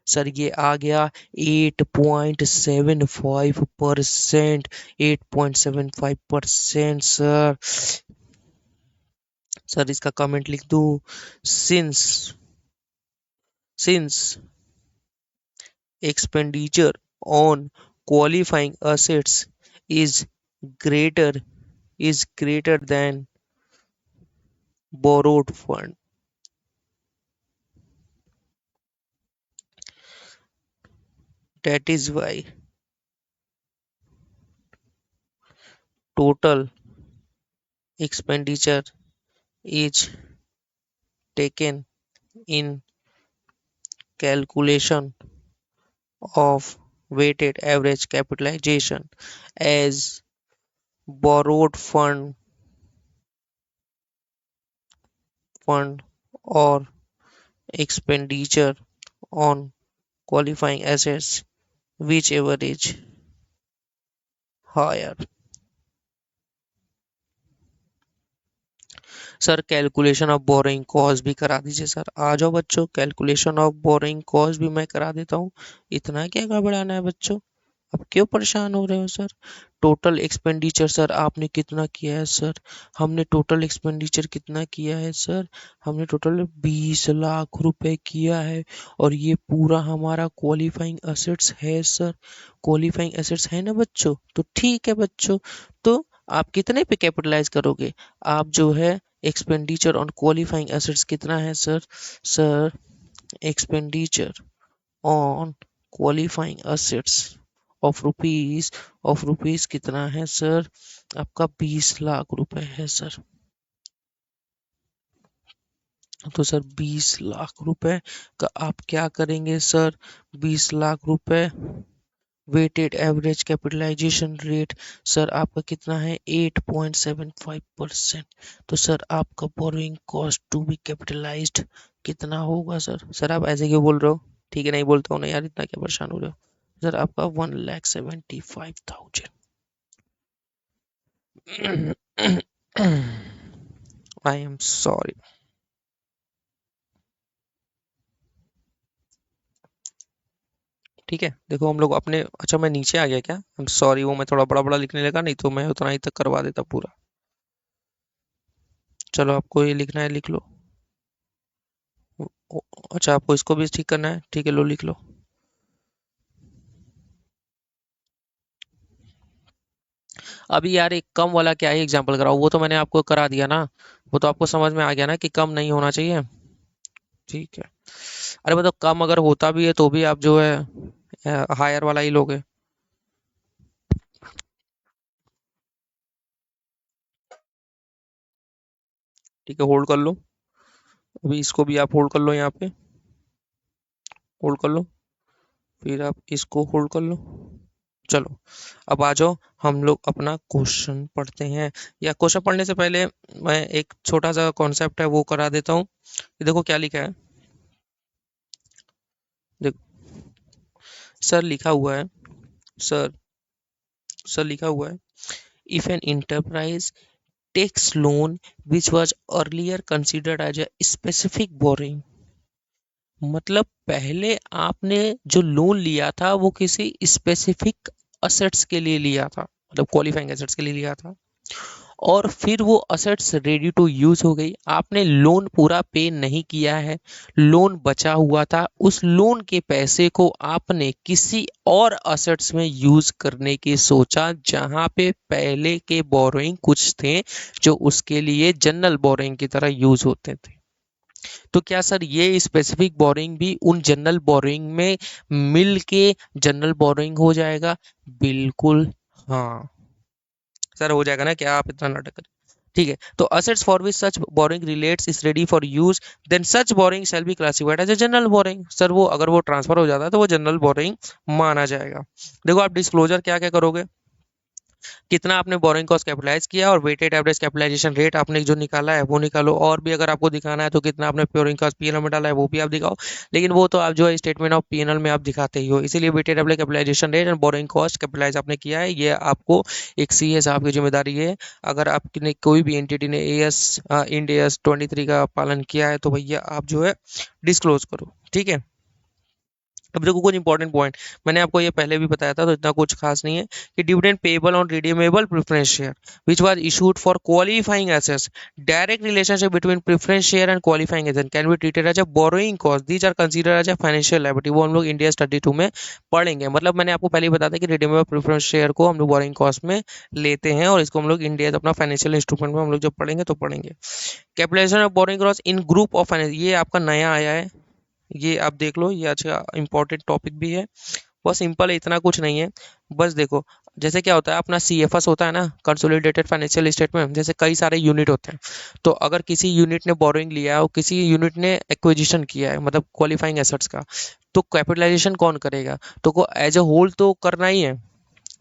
सर ये आ गया 8.75%, 8.75% सर। सर इसका कमेंट लिख दूं? Since since expenditure on qualifying assets is greater greater than borrowed fund, that is why total expenditure is taken in calculation of weighted average capitalization as borrowed fund or expenditure on qualifying assets, whichever is higher। Sir calculation of borrowing cost भी करा दीजिए sir. आ जाओ बच्चों, calculation of borrowing cost भी मैं करा देता हूँ। इतना क्या घबराना है बच्चों, अब क्यों परेशान हो रहे हो सर? टोटल एक्सपेंडिचर सर आपने कितना किया है सर? हमने टोटल एक्सपेंडिचर कितना किया है सर? हमने टोटल 20 लाख रुपए किया है, और ये पूरा हमारा क्वालिफाइंग एसेट्स है सर। क्वालिफाइंग एसेट्स है ना बच्चों? तो ठीक है बच्चों, तो आप कितने पे कैपिटलाइज करोगे? आप जो है एक्सपेंडिचर ऑन क्वालिफाइंग एसेट्स कितना है sir? Sir expenditure on qualifying assets of rupees कितना है सर? आपका 20 लाख रुपए है सर। तो सर 20 लाख रुपए का आप क्या करेंगे सर? 20 लाख रुपए weighted average capitalisation rate sir आपका कितना है? 8.75%। तो सर आपका borrowing cost to be capitalized कितना होगा सर? सर आप ऐसे क्यों बोल रहे हो? ठीक है, नहीं बोलता हूँ ना यार, इतना क्या परेशान हो रहे हो? सर आपका 1,75,000। I am sorry. ठीक है, देखो हम लोग अपने, अच्छा मैं नीचे आ गया क्या? आई एम सॉरी, वो मैं थोड़ा बड़ा बड़ा लिखने लगा, नहीं तो मैं उतना ही तक करवा देता पूरा। चलो आपको ये लिखना है लिख लो। अच्छा आपको इसको भी ठीक करना है, ठीक है लो लिख लो। अभी यार एक कम वाला क्या ही एग्जांपल कराओ, वो तो मैंने आपको करा दिया ना, वो तो आपको समझ में आ गया ना कि कम नहीं होना चाहिए। ठीक है। अरे मतलब कम अगर होता भी है तो भी आप जो है हायर वाला ही लोगे। ठीक है, होल्ड कर लो। अभी इसको भी आप होल्ड कर लो, यहाँ पे होल्ड कर लो, फिर आप इसको होल्ड कर लो। चलो, अब आ जाओ, हम लोग अपना क्वेश्चन पढ़ते हैं। या क्वेश्चन पढ़ने से पहले मैं एक छोटा सा कॉन्सेप्ट है वो करा देता हूँ। ये देखो क्या लिखा है। देखो सर लिखा हुआ है, सर सर लिखा हुआ है, if an enterprise takes loan which was earlier considered as a specific borrowing, मतलब पहले आपने जो लोन लिया था वो किसी स्पेसिफिक असेट्स के लिए लिया था, मतलब क्वालिफाइंग एसेट्स के लिए लिया था, और फिर वो असेट्स रेडी टू यूज हो गई, आपने लोन पूरा पे नहीं किया है, लोन बचा हुआ था, उस लोन के पैसे को आपने किसी और असेट्स में यूज करने की सोचा, जहां पे पहले के बोरोइंग कुछ थे जो उसके लिए जनरल बोरोइंग की तरह यूज होते थे। तो क्या सर ये स्पेसिफिक बोरोइंग भी उन जनरल बोरोइंग में मिल के जनरल बोरोइंग हो जाएगा? बिल्कुल हाँ। सर हो जाएगा ना, क्या आप इतना नाटक करें। ठीक है, तो assets for which such borrowing relates is ready for use, then such borrowing shall be classified as a general borrowing. Sir वो अगर वो ट्रांसफर हो जाता है तो वो जनरल बोरिंग माना जाएगा। देखो आप डिस्क्लोजर क्या क्या करोगे, कितना आपने बोरिंग कॉस्ट कैपिटलाइज किया और वेटेड एवरेज कैपिटलाइजेशन रेट आपने जो निकाला है वो निकालो, और भी अगर आपको दिखाना है तो कितना आपने प्योरिंग कॉस्ट पीएनएल में डाला है वो भी आप दिखाओ। लेकिन वो तो आप जो है स्टेटमेंट ऑफ पीएनएल में आप दिखाते ही हो, इसीलिए weighted average capitalisation rate and borrowing cost capitalize आपने किया है, ये आपको एक सीए साहब की जिम्मेदारी है। अगर आपने कोई भी एंटिटी ने एएस इंड एस 23 का पालन किया है तो भैया आप जो है डिस्क्लोज करो। ठीक है, अब देखो कुछ इंपॉर्टेंट पॉइंट, मैंने आपको ये पहले भी बताया था तो इतना कुछ खास नहीं है, कि dividend payable on redeemable preference share which was issued for qualifying assets, direct relationship between preference share and qualifying asset can be treated as a borrowing cost, these are considered as a financial liability. वो हम लोग India study 2 में पढ़ेंगे। मतलब मैंने आपको पहले ही बताया था कि रिडीमेबल प्रेफरेंस शेयर को हम लोग बोरोइंग कॉस्ट में लेते हैं, और इसको हम लोग इंडिया अपना फाइनेंशियल इंस्ट्रूमेंट में हम लोग जब पढ़ेंगे तो पढ़ेंगे। Capitalization of borrowing cost in group of finance, ये आपका नया आया है, ये आप देख लो, ये अच्छा इंपॉर्टेंट टॉपिक भी है। बहुत सिंपल है, इतना कुछ नहीं है। बस देखो, जैसे क्या होता है अपना सीएफएस होता है ना, कंसोलिडेटेड फाइनेंशियल स्टेटमेंट, जैसे कई सारे यूनिट होते हैं। तो अगर किसी यूनिट ने बोरोइंग लिया है और किसी यूनिट ने एक्विजिशन किया है मतलब क्वालिफाइंग एसेट्स का, तो कैपिटलाइजेशन कौन करेगा? तो को एज अ होल तो करना ही है।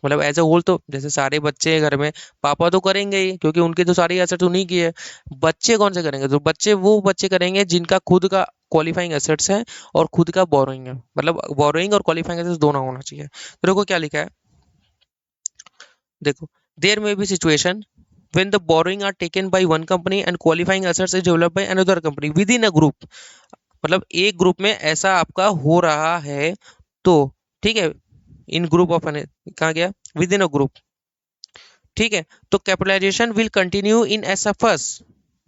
मतलब एज अ होल तो जैसे सारे बच्चे घर में, पापा तो करेंगे ही क्योंकि उनकी तो सारी एसेट्स उन्हीं की है। बच्चे कौन से करेंगे? तो बच्चे वो बच्चे करेंगे जिनका खुद का क्वालिफाइंग एसेट्स है और खुद का बोरोइंग है, मतलब बोरोइंग और क्वालिफाइंग एसेट्स दोनों होना चाहिए। तो देखो क्या लिखा है, देखो, there may be situation when the borrowing are taken by one company and qualifying assets is developed by another company within a group, मतलब एक ग्रुप में ऐसा आपका हो रहा है तो, ठीक है, इन ग्रुप ऑफ, कहाँ गया, विद इन अ ग्रुप, ठीक है, तो capitalization will continue in SFS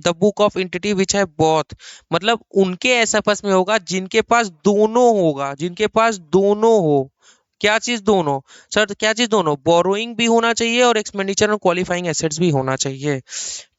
the book of entity which है बोथ, मतलब उनके एसएफएस में होगा जिनके पास दोनों होगा, जिनके पास दोनों हो। क्या चीज दोनों? सर क्या चीज दोनों? बोरोइंग भी होना चाहिए और एक्सपेंडिचर और क्वालिफाइंग एसेट्स भी होना चाहिए।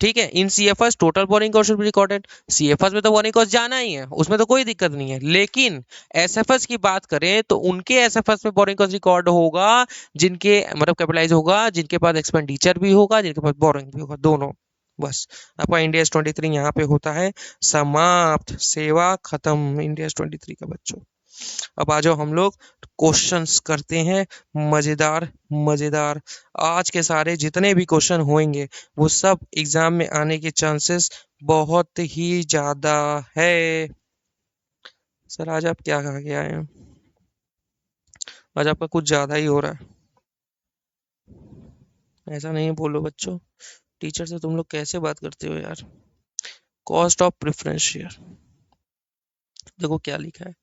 ठीक है, in CFS total borrowing cost should be recorded, CFS में तो बोरिंग कॉस्ट जाना ही है, उसमें तो कोई दिक्कत नहीं है, लेकिन एसएफएस की बात करें तो उनके एसएफएस में बोरिंग कॉस्ट रिकॉर्ड होगा जिनके मतलब कैपिटलाइज होगा, जिनके पास एक्सपेंडिचर भी होगा, जिनके पास बोरिंग भी होगा, दोनों। बस आपका इंडिया 23 यहाँ पे होता है समाप्त, सेवा खत्म इंडिया 23 का बच्चों। अब आ जाओ हम लोग क्वेश्चंस करते हैं, मजेदार मजेदार। आज के सारे जितने भी क्वेश्चन होंगे वो सब एग्जाम में आने के चांसेस बहुत ही ज्यादा है। सर आज आप क्या कहा के आए हैं? आज आपका कुछ ज्यादा ही हो रहा है। ऐसा नहीं बोलो बच्चों, टीचर से तुम लोग कैसे बात करते हो यार। कॉस्ट ऑफ प्रेफरेंस शेयर, देखो क्या लिखा है।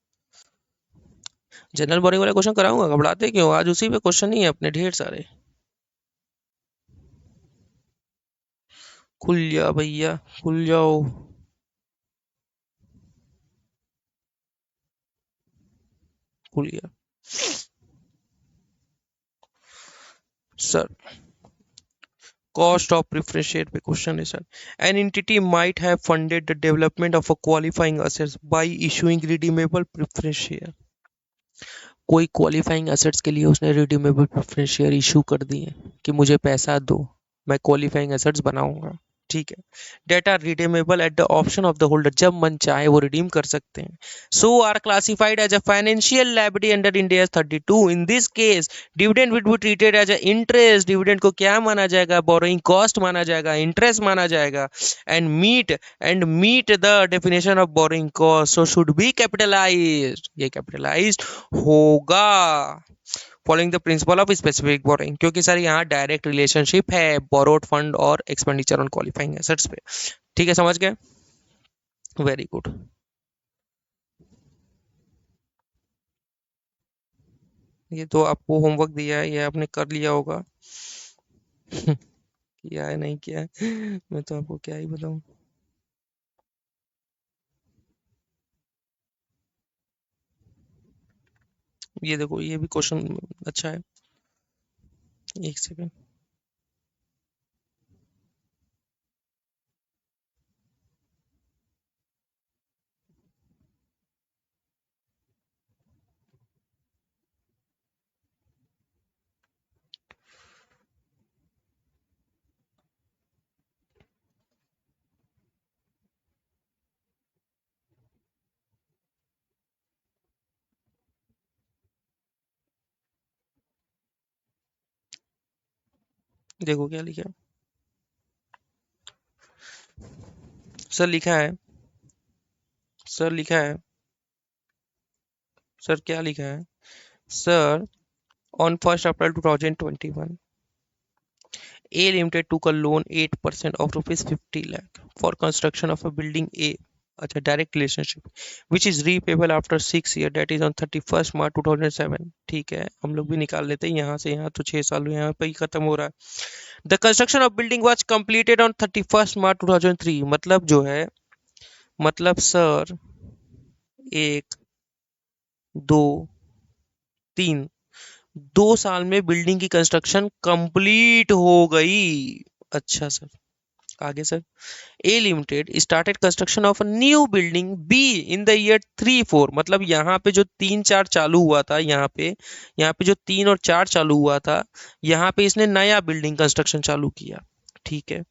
जनरल बोरिंग वाले क्वेश्चन कराऊंगा, घबराते क्यों, आज उसी पे क्वेश्चन ही है अपने ढेर सारे। खुल जा भैया, खुल जाओ। खुल गया। Sir cost of preference share पे क्वेश्चन है sir. An entity might have funded the development of a qualifying assets by issuing redeemable preference share, कोई क्वालिफाइंग एसेट्स के लिए उसने रिडीमेबल प्रेफरेंस शेयर इशू कर दिए कि मुझे पैसा दो, मैं क्वालिफाइंग एसेट्स बनाऊंगा। ठीक है, data redeemable at the option of the holder, जब मन चाहे वो रिडीम कर सकते हैं। So are classified as a financial liability under India 32। In this case dividend will be treated as a interest, dividend को क्या माना जाएगा? बोरोइंग कॉस्ट माना जाएगा, इंटरेस्ट माना जाएगा। And meet the definition of borrowing cost, so should be capitalized, ये capitalized होगा following the principle of specific borrowing, क्योंकि सर यहाँ डायरेक्ट रिलेशनशिप है बोरोड फंड और एक्सपेंडिचर ऑन क्वालिफाइंग एसेट्स पे। ठीक है, समझ गए? Very good. ये तो आपको होमवर्क दिया है, ये आपने कर लिया होगा। किया है नहीं किया है मैं तो आपको क्या ही बताऊं। ये देखो ये भी क्वेश्चन अच्छा है। एक सेकंड। देखो क्या लिखा है। सर लिखा है। सर लिखा है। सर क्या लिखा है। Sir on 1 April 2021 A Limited took a loan 8% of rupees 50 lakh for construction of a building A. अच्छा direct relationship which is repayable after 6 year that is on 31 March 2007। ठीक है हम लोग भी निकाल लेते हैं यहाँ से यहाँ तो 6 साल यहाँ पे ही खत्म हो रहा है। The construction of building was completed on 31 March 2003। मतलब जो है मतलब सर 1 2 3 2 साल में बिल्डिंग की कंस्ट्रक्शन कंप्लीट हो गई। अच्छा सर आगे sir A Limited started construction of a new building B in the year 3-4। मतलब यहाँ पे जो 3-4 चालू हुआ था यहाँ पे जो 3 और 4 चालू हुआ था यहाँ पे इसने नया बिल्डिंग कंस्ट्रक्शन चालू किया। ठीक है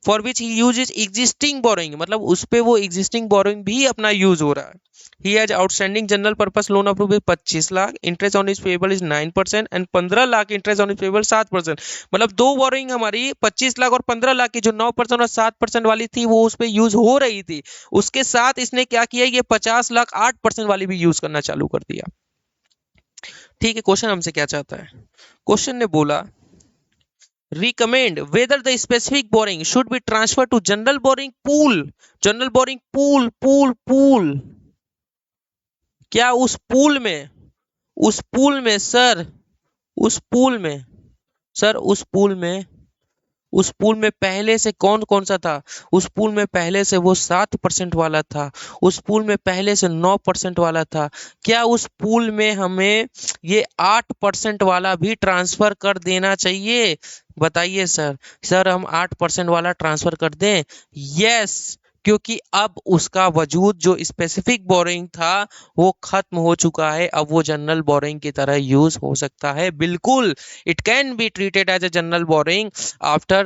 for which he uses existing borrowing मतलब उस पे वो एग्जिस्टिंग बोरोइंग भी अपना यूज हो रहा है। He has outstanding general purpose loan of रुपए 25 lakh interest on is payable is 9% and 15 lakh interest on is payable 7%। मतलब दो बोरोइंग हमारी 25 लाख और 15 लाख की जो 9% और 7% वाली थी वो उस पर यूज हो रही थी। उसके साथ इसने क्या किया ये 50 लाख 8% वाली भी यूज करना चालू कर दिया। ठीक है क्वेश्चन हमसे क्या चाहता है। क्वेश्चन ने बोला recommend whether the specific borrowing should be transferred to general borrowing pool। General boring pool क्या उस पूल में सर उस पूल में सर उस पूल में पहले से कौन कौन सा था। उस पूल में पहले से वो 7% वाला था। उस पूल में पहले से 9% वाला था। क्या उस पूल में हमें ये 8% वाला भी ट्रांसफर कर देना चाहिए। बताइए सर। सर हम 8% वाला ट्रांसफर कर दें। यस क्योंकि अब उसका वजूद जो स्पेसिफिक बोरिंग था वो खत्म हो चुका है। अब वो जनरल बोरिंग की तरह यूज हो सकता है। बिल्कुल it can be treated as a general borrowing after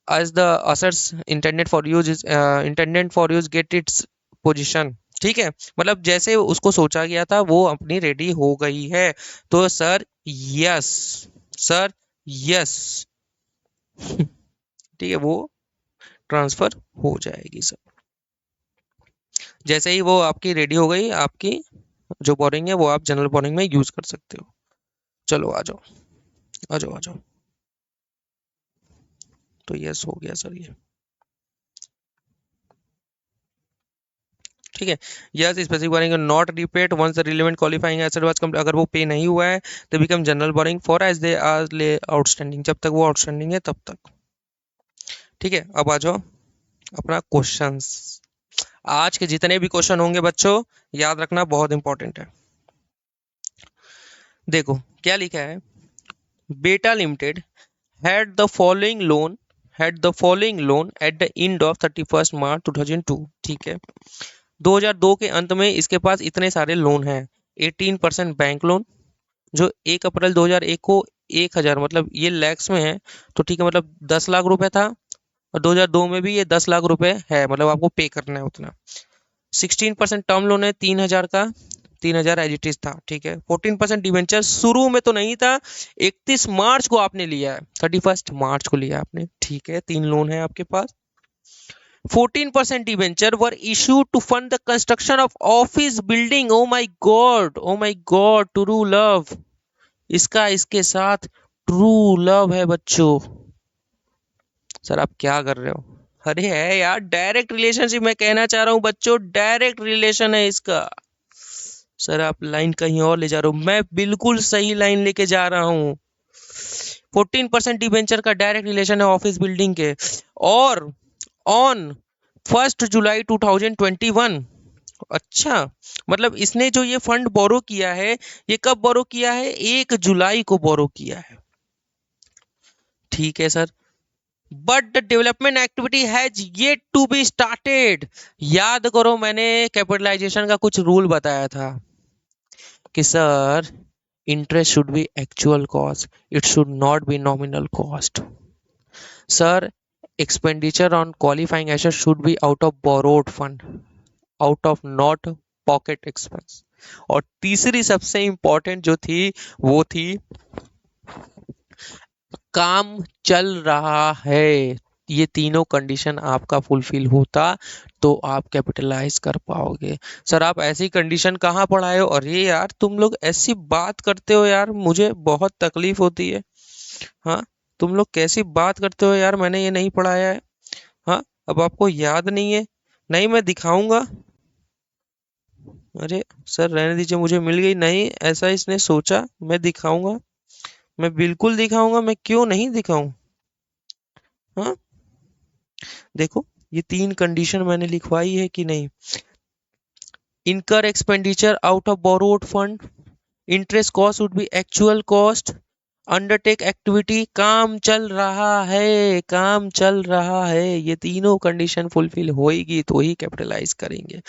as the assets intended for use get its position। ठीक है मतलब जैसे उसको सोचा गया था वो अपनी रेडी हो गई है। तो सर यस सर यस ठीक है वो ट्रांसफर हो जाएगी सर। जैसे ही वो आपकी रेडी हो गई आपकी जो बोरिंग है वो आप जनरल बोरिंग में यूज कर सकते हो। चलो आ जाओ आ जाओ आ जाओ। तो यस हो गया सर ये। ठीक है yes specific borrowing not repaid once the relevant qualifying asset was complete. अगर वो पे नहीं हुआ है तो become general borrowing for as they are ले आउटस्टैंडिंग। जब तक वो आउटस्टैंडिंग है तब तक। ठीक है अब आ जाओ अपना क्वेश्चंस। आज के जितने भी क्वेश्चन होंगे बच्चों याद रखना बहुत इंपॉर्टेंट है। देखो क्या लिखा है। बेटा limited had the following loan had the following loan at the end of 31 March 2002। ठीक है 2002 के अंत में इसके पास इतने सारे लोन हैं। 18% बैंक लोन जो 1 अप्रैल 2001 को 1000 मतलब ये लैक्स में है। तो ठीक है मतलब 10 लाख रुपए था और 2002 में भी ये 10 लाख रुपए है मतलब आपको पे करना है उतना। 16% टर्म लोन है 3000 का 3000 एज इट इज था। ठीक है 14% डिवेंचर शुरू में तो नहीं था 31 मार्च को आपने लिया है 31 मार्च को लिया आपने। ठीक है 3 लोन है आपके पास। 14% debenture were issued to fund the construction of office building. Oh my god true love. इसका इसके साथ ट्रू लव है बच्चों। सर आप क्या कर रहे हो। अरे है यार डायरेक्ट रिलेशनशिप मैं कहना चाह रहा हूँ बच्चों डायरेक्ट रिलेशन है इसका। सर आप लाइन कहीं और ले जा रहे हो। मैं बिल्कुल सही लाइन लेके जा रहा हूँ। 14% डिबेंचर का डायरेक्ट रिलेशन है ऑफिस बिल्डिंग के। और ऑन 1 जुलाई 2021, अच्छा, मतलब इसने जो ये फंड बोरो किया है, ये कब बोरो किया है? 1 जुलाई को बोरो किया है। ठीक है sir. But the development activity has yet to be started. याद करो, मैंने कैपिटलाइजेशन का कुछ रूल बताया था कि sir interest should be actual cost, it should not B nominal cost. Sir expenditure on qualifying asset should be out of borrowed fund, out of not pocket expense. और तीसरी सबसे इंपॉर्टेंट जो थी वो थी काम चल रहा है। ये तीनों कंडीशन आपका फुलफिल होता तो आप कैपिटलाइज कर पाओगे। सर आप ऐसी कंडीशन कहाँ पढ़ाए हो? अरे यार तुम लोग ऐसी बात करते हो यार, मुझे बहुत तकलीफ होती है। हाँ, तुम लोग कैसी बात करते हो यार, मैंने ये नहीं पढ़ाया है। हाँ, अब आपको याद नहीं है? नहीं, मैं दिखाऊंगा। अरे सर रहने दीजिए, मुझे मिल गई नहीं, ऐसा इसने सोचा। मैं दिखाऊंगा, मैं बिल्कुल दिखाऊंगा, मैं क्यों नहीं दिखाऊं। हाँ, देखो, ये तीन कंडीशन मैंने लिखवाई है कि नहीं? इनकर expenditure out of borrowed fund, interest cost would be actual cost, undertake activity, काम चल रहा है, काम चल रहा है। ये तीनों कंडीशन फुलफिल होएगी तो ही कैपिटलाइज करेंगे।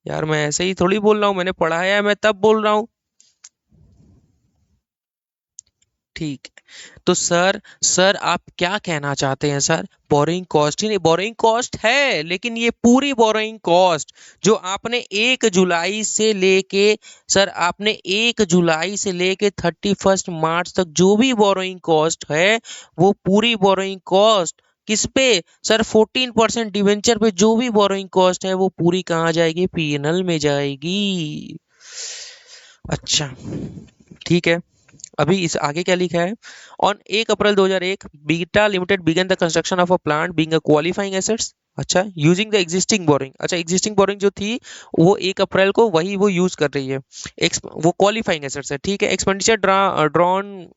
यार मैं ऐसे ही थोड़ी बोल रहा हूँ, मैंने पढ़ाया है, मैं तब बोल रहा हूँ। ठीक है। तो सर आप क्या कहना चाहते हैं सर? बोरोइंग कॉस्ट ही नहीं, बोरोइंग कॉस्ट है लेकिन ये पूरी बोरोइंग कॉस्ट जो आपने 1 जुलाई से लेके, सर आपने 1 जुलाई से लेके 31 मार्च तक जो भी बोरोइंग कॉस्ट है, वो पूरी बोरोइंग कॉस्ट किस पे? सर 14% डिवेंचर पे जो भी बोरोइंग कॉस्ट है वो पूरी कहाँ जाएगी? पीएनएल में जाएगी। अच्छा, ठीक है। अभी इस आगे क्या लिखा है? On 1 April 2001 Beta Limited began the construction of a plant being a qualifying assets. अच्छा, यूजिंग द एग्जिस्टिंग बोरिंग। अच्छा, एग्जिस्टिंग बोरिंग जो थी वो 1 अप्रैल को वही वो यूज कर रही है। वो क्वालिफाइंग एसेट्स है, ठीक है। Expenditure drawn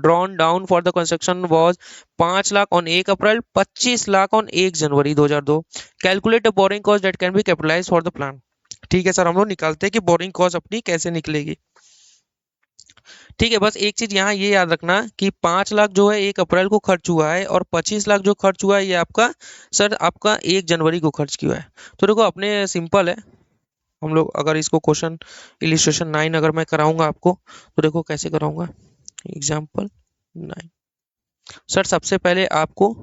drawn down for the construction was 5 lakh on 1 April, 25 lakh on 1 January 2002। Calculate the borrowing cost that can be capitalize for the plan. ठीक है सर, हम लोग निकालते हैं कि बोरिंग कॉस्ट अपनी कैसे निकलेगी। ठीक है, बस एक चीज यहाँ ये याद रखना कि 5 लाख जो है 1 अप्रैल को खर्च हुआ है, और 25 लाख जो खर्च हुआ है ये आपका, सर आपका 1 जनवरी को खर्च किया है। तो देखो अपने सिंपल है, हम लोग अगर इसको क्वेश्चन इलिस्ट्रेशन 9 अगर मैं कराऊंगा आपको, तो देखो कैसे कराऊंगा। एग्जाम्पल 9। सर सबसे पहले आपको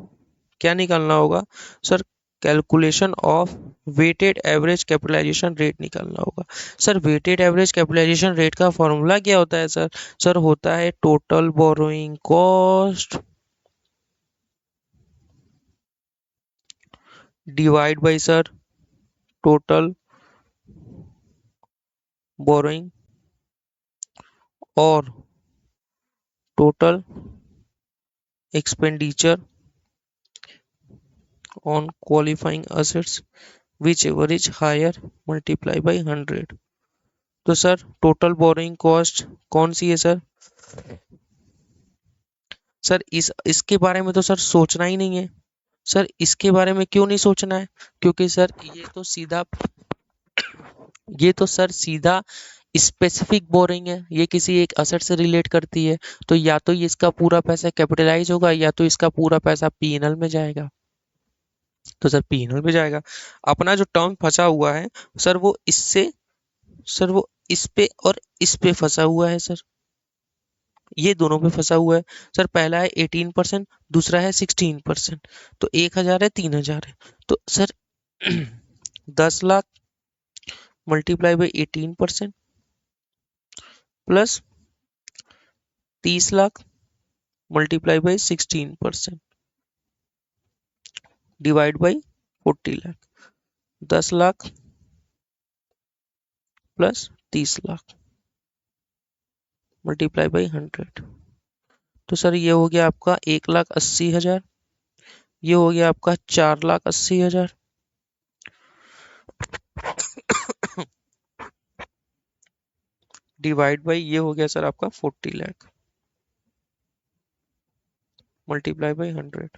क्या निकालना होगा? Sir calculation of weighted average capitalisation rate निकालना होगा। Sir weighted average capitalisation rate का फॉर्मूला क्या होता है सर? सर होता है total borrowing cost divide by sir total borrowing और total expenditure on qualifying assets whichever is higher multiply by 100। तो सर टोटल बोरोइंग कॉस्ट कौन सी है सर? सर इसके बारे में तो सर सोचना ही नहीं है। सर इसके बारे में क्यों नहीं सोचना है? क्योंकि सर ये तो सर सीधा स्पेसिफिक बोरिंग है, ये किसी एक असेट से रिलेट करती है। तो या तो ये इसका पूरा पैसा कैपिटलाइज होगा या तो इसका पूरा पैसा पीएनएल में जाएगा। तो सर पीएनएल में जाएगा। अपना जो टर्म फंसा हुआ है सर वो इससे, सर वो इस पे और इस पे फंसा हुआ है सर, ये दोनों पे फंसा हुआ है। सर पहला है 18%, दूसरा है 16%। तो 1,000 है, 3,000 है। तो sir 10 lakh multiply by 18% plus 30 lakh multiply by 16% divide by 40 lakh. 10 lakh plus 30 lakh multiply by 100। तो सर ये हो गया आपका 1,80,000, ये हो गया आपका 4,80,000 डिवाइड बाई ये हो गया सर आपका 40 लाख। Multiply by 100।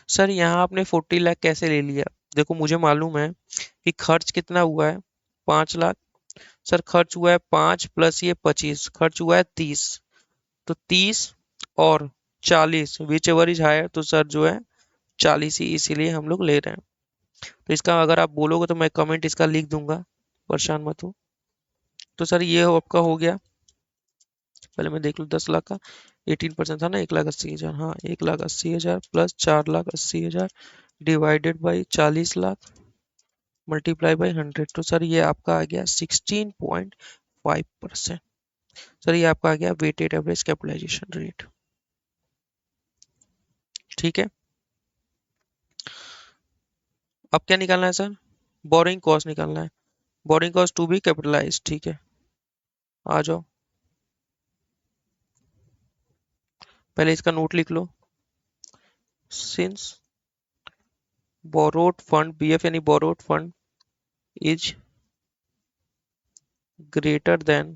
सर यहाँ आपने 40 लाख कैसे ले लिया? देखो मुझे मालूम है कि खर्च कितना हुआ है, 5 लाख। सर खर्च हुआ है 5 प्लस ये 25, खर्च हुआ है 30। तो 30 और 40 विच एवर इज हायर, तो सर जो है 40 ही इसीलिए हम लोग ले रहे हैं। तो इसका अगर आप बोलोगे तो मैं कमेंट इसका लिख दूंगा, परेशान मत हो। तो सर ये आपका हो गया। पहले मैं देख लूँ 10 लाख का 18% था ना, 1,80,000। हाँ 1,80,000 plus 4,80,000 divided by 40 lakh multiply by 100। तो सर ये आपका आ गया 16.5%। सर ये आपका आ गया वेटेड एवरेज कैपिटलाइजेशन रेट। ठीक है, अब क्या निकालना है सर? बोरिंग कॉस्ट निकालना है। Borrowing cost to be capitalize. ठीक है, आ जाओ, पहले इसका नोट लिख लो। सिंस बोरोड फंड बीएफ यानी borrowed fund is greater than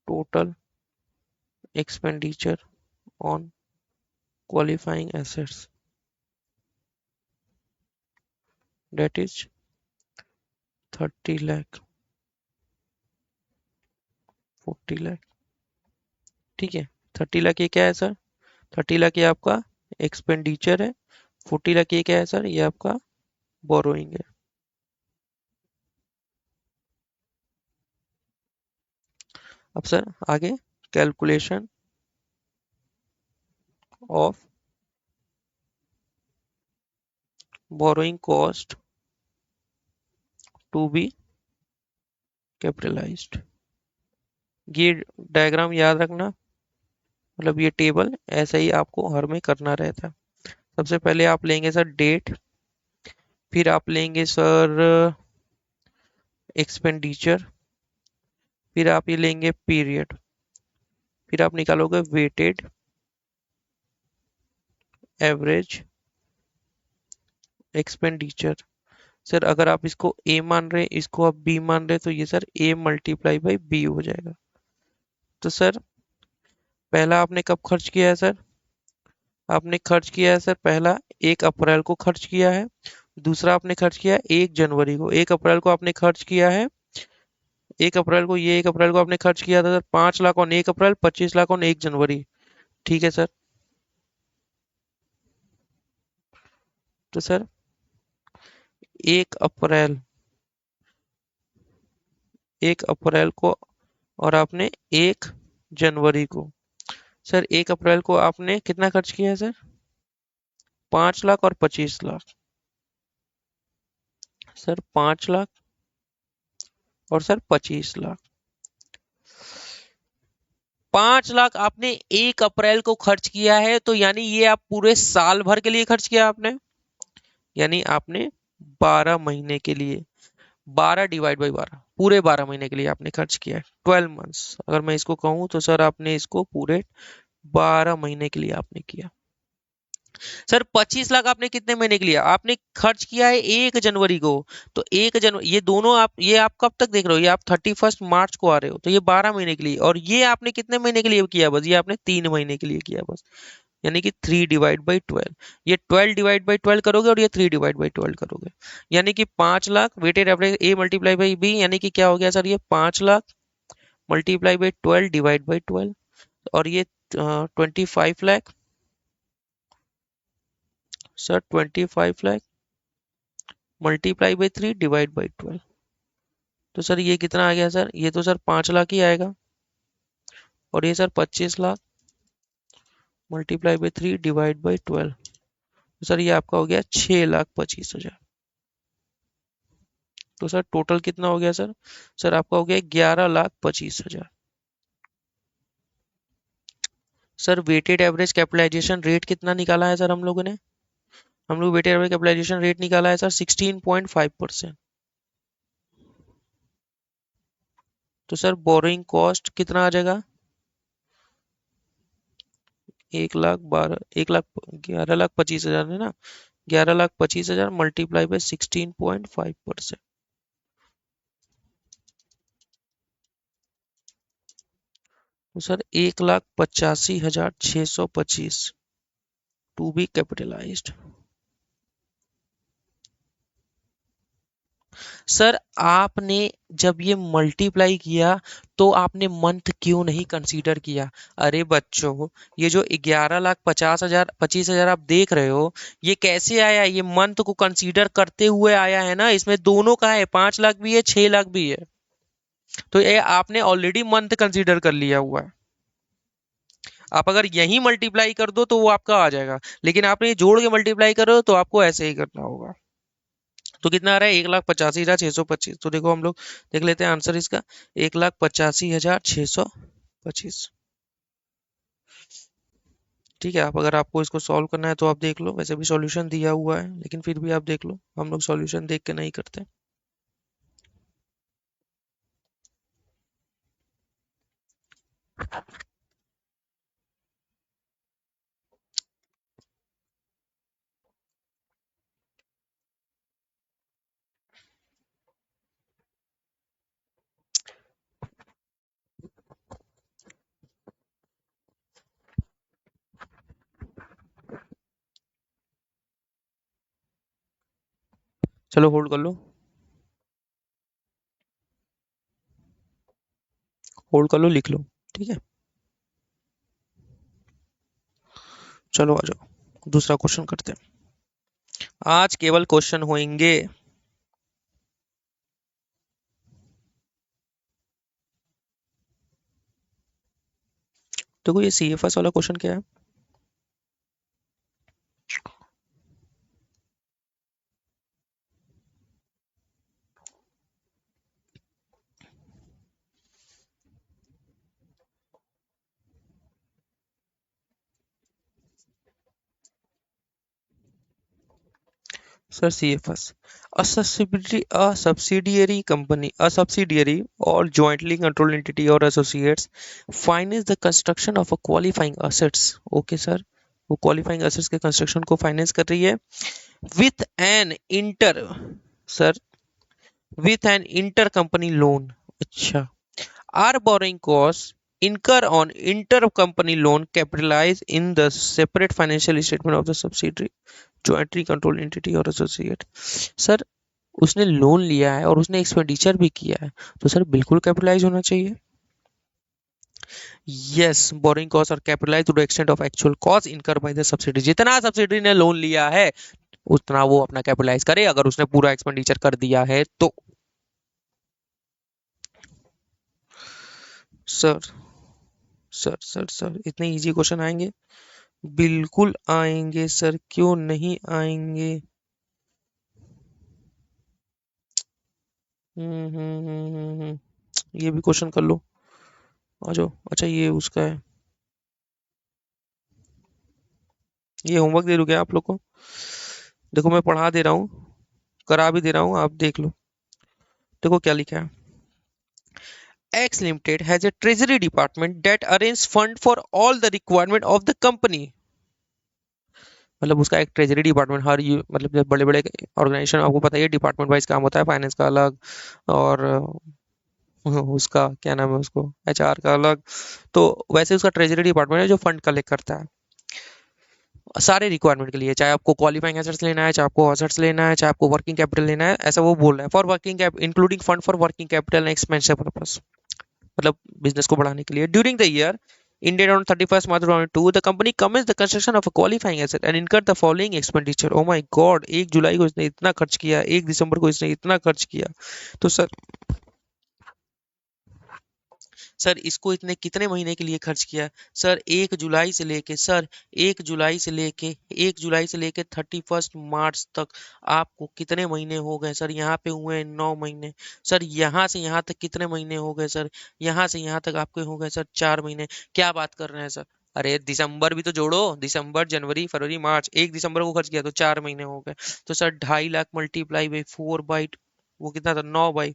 total expenditure on qualifying assets, that is 30 lakh, 40 lakh। ठीक है, 30 लाख ये क्या है सर? 30 लाख ये आपका एक्सपेंडिचर है। 40 लाख ये क्या है सर? ये आपका बोरोइंग है। अब सर आगे calculation of borrowing cost to be capitalized. ये डायग्राम याद रखना, मतलब ये टेबल ऐसा ही आपको हर में करना रहता है। सबसे पहले आप लेंगे सर डेट, फिर आप लेंगे सर एक्सपेंडिचर, फिर आप ये लेंगे पीरियड, फिर आप निकालोगे वेटेड एवरेज एक्सपेंडिचर। सर अगर आप इसको ए मान रहे हैं, इसको आप बी मान रहे हैं, तो ये sir A multiply by B हो जाएगा। तो सर पहला आपने कब खर्च किया है सर? आपने खर्च किया है सर पहला 1 अप्रैल को खर्च किया है। दूसरा आपने खर्च किया है 1 जनवरी को। 1 अप्रैल को आपने खर्च किया है, 1 अप्रैल को, ये 1 अप्रैल को आपने खर्च किया था sir 5 lakh on 1 April, 25 lakh on 1 जनवरी। ठीक है सर। तो सर 1 अप्रैल, 1 अप्रैल को और आपने 1 जनवरी को। सर 1 अप्रैल को आपने कितना खर्च किया है सर? 5 लाख और 25 लाख। सर 5 लाख और सर 25 लाख। 5 लाख आपने 1 अप्रैल को खर्च किया है, तो यानी ये आप पूरे साल भर के लिए खर्च किया आपने, यानी आपने 12 महीने के लिए, 12 डिवाइड बाई 12, पूरे 12 महीने के लिए आपने खर्च किया है। 12 मंथ्स अगर मैं इसको कहूँ तो सर आपने इसको पूरे 12 महीने के लिए आपने किया। सर 25 लाख आपने कितने महीने के लिए आपने खर्च किया है? 1 जनवरी को। तो 1 जनवरी, ये दोनों आप, ये आप कब तक देख रहे हो? ये आप 31 मार्च को आ रहे हो, तो ये 12 महीने के लिए। और ये आपने कितने महीने के लिए किया? बस ये आपने 3 महीने के लिए किया बस, यानी कि 3 डिवाइड बाई 12। ये 12 डिवाइड बाई 12 करोगे और ये 3 डिवाइड बाई 12 करोगे, यानी कि 5 lakh weighted average A multiply by B, यानी कि क्या हो गया सर? ये 5 lakh multiply by 12 divide by 12, और ये 25 lakh. Sir 25 lakh multiply by 3 divide by 12। तो सर ये कितना आ गया सर? ये तो सर 5 लाख ही आएगा। और ये sir 25 lakh multiply by 3 divide by 12। तो सर ये आपका हो गया 6,25,000। तो सर टोटल कितना हो गया सर? सर आपका हो गया 11,25,000। Sir weighted average capitalisation rate कितना निकाला है सर हम लोगों ने? हम लोग वेटेड एवरेज कैपिटलाइजेशन रेट निकाला है सर 16.5%। तो सर बोरोइंग कॉस्ट कितना आ जाएगा? 11,25,000 है ना, 11,25,000 मल्टीप्लाई बाई 16.5%। तो sir 1,85,625 to be capitalized. Sir आपने जब ये मल्टीप्लाई किया तो आपने मंथ क्यों नहीं कंसीडर किया? अरे बच्चों, ये जो 11,50,000 25,000 आप देख रहे हो, ये कैसे आया? ये मंथ को कंसीडर करते हुए आया है ना, इसमें दोनों का है, 5 लाख भी है, 6 लाख भी है। तो ये आपने ऑलरेडी मंथ कंसीडर कर लिया हुआ है। आप अगर यही मल्टीप्लाई कर दो तो वो आपका आ जाएगा, लेकिन आपने ये जोड़ के मल्टीप्लाई करो तो आपको ऐसे ही करना होगा। तो कितना आ रहा है? 1,85,625। तो देखो हम लोग देख लेते हैं आंसर इसका। 1,85,625। ठीक है, आप अगर आपको इसको सॉल्व करना है तो आप देख लो, वैसे भी सॉल्यूशन दिया हुआ है, लेकिन फिर भी आप देख लो, हम लोग सॉल्यूशन देख के नहीं करते। चलो होल्ड कर लो, होल्ड कर लो, लिख लो। ठीक है, चलो आ जाओ, दूसरा क्वेश्चन करते हैं। आज केवल क्वेश्चन होंगे। देखो ये सीएफएस वाला क्वेश्चन क्या है। Sir CFS, a subsidiary company, a subsidiary or jointly controlled entity or associates finance the construction of a qualifying assets. Okay sir, वो qualifying assets के कंस्ट्रक्शन को फाइनेंस कर रही है with an inter sir with an intercompany loan। अच्छा, are borrowing costs incur on intercompany loan capitalized in the separate financial statement of the subsidiary, jointly controlled entity or associate। Sir उसने loan लिया है और उसने expenditure भी किया है, तो सर बिल्कुल कैपिटलाइज होना चाहिए। यस, बोरिंग कॉस्ट और capitalize to the extent of actual cost incur by the subsidy. जितना सब्सिडी ने लोन लिया है उतना वो अपना कैपिटलाइज करे, अगर उसने पूरा एक्सपेंडिचर कर दिया है तो। सर सर इतने इजी क्वेश्चन आएंगे? बिल्कुल आएंगे सर, क्यों नहीं आएंगे। ये भी क्वेश्चन कर लो, आ जाओ। अच्छा ये उसका है, ये होमवर्क दे दूं क्या आप लोग को? देखो मैं पढ़ा दे रहा हूँ, करा भी दे रहा हूँ, आप देख लो। देखो क्या लिखा है। X Limited has a treasury department that arranges fund for all the requirement of the company। मतलब उसका एक ट्रेजरी डिपार्टमेंट हर यू मतलब जब बड़े बड़े ऑर्गेनाइजेशन, आपको पता ही है डिपार्टमेंट वाइज काम होता है, फाइनेंस का अलग और उसका क्या नाम है, उसको एचआर का अलग। तो वैसे उसका ट्रेजरी डिपार्टमेंट है जो फंड कलेक्ट करता है सारे रिक्वायरमेंट के लिए, चाहे आपको क्वालिफाइंग एसेट्स लेना है, चाहे आपको एसेट्स लेना है, चाहे आपको वर्किंग कैपिटल लेना है, ऐसा वो बोल रहा है। For working including fund for working capital and expansion purpose, मतलब बिजनेस को बढ़ाने के लिए। During the year ended on 31st March 2022, the company commenced the construction of a qualifying asset and incurred the following expenditure। oh my god, 1 जुलाई को इसने इतना खर्च किया, 1 दिसंबर को इसने इतना खर्च किया। तो सर इसको इतने कितने महीने के लिए खर्च किया? सर 1 जुलाई से लेके सर 1 जुलाई से लेके 31st मार्च तक आपको कितने महीने हो गए सर? यहाँ पे हुए 9 महीने। सर यहाँ से यहाँ तक कितने महीने हो गए सर? यहाँ से यहाँ तक आपके हो गए सर 4 महीने। क्या बात कर रहे हैं सर? अरे दिसंबर भी तो जोड़ो, दिसंबर जनवरी फरवरी मार्च, 1 दिसंबर को खर्च किया तो 4 महीने हो गए। तो sir 2.5 lakh multiply by 4 by वो कितना था, 9 बाई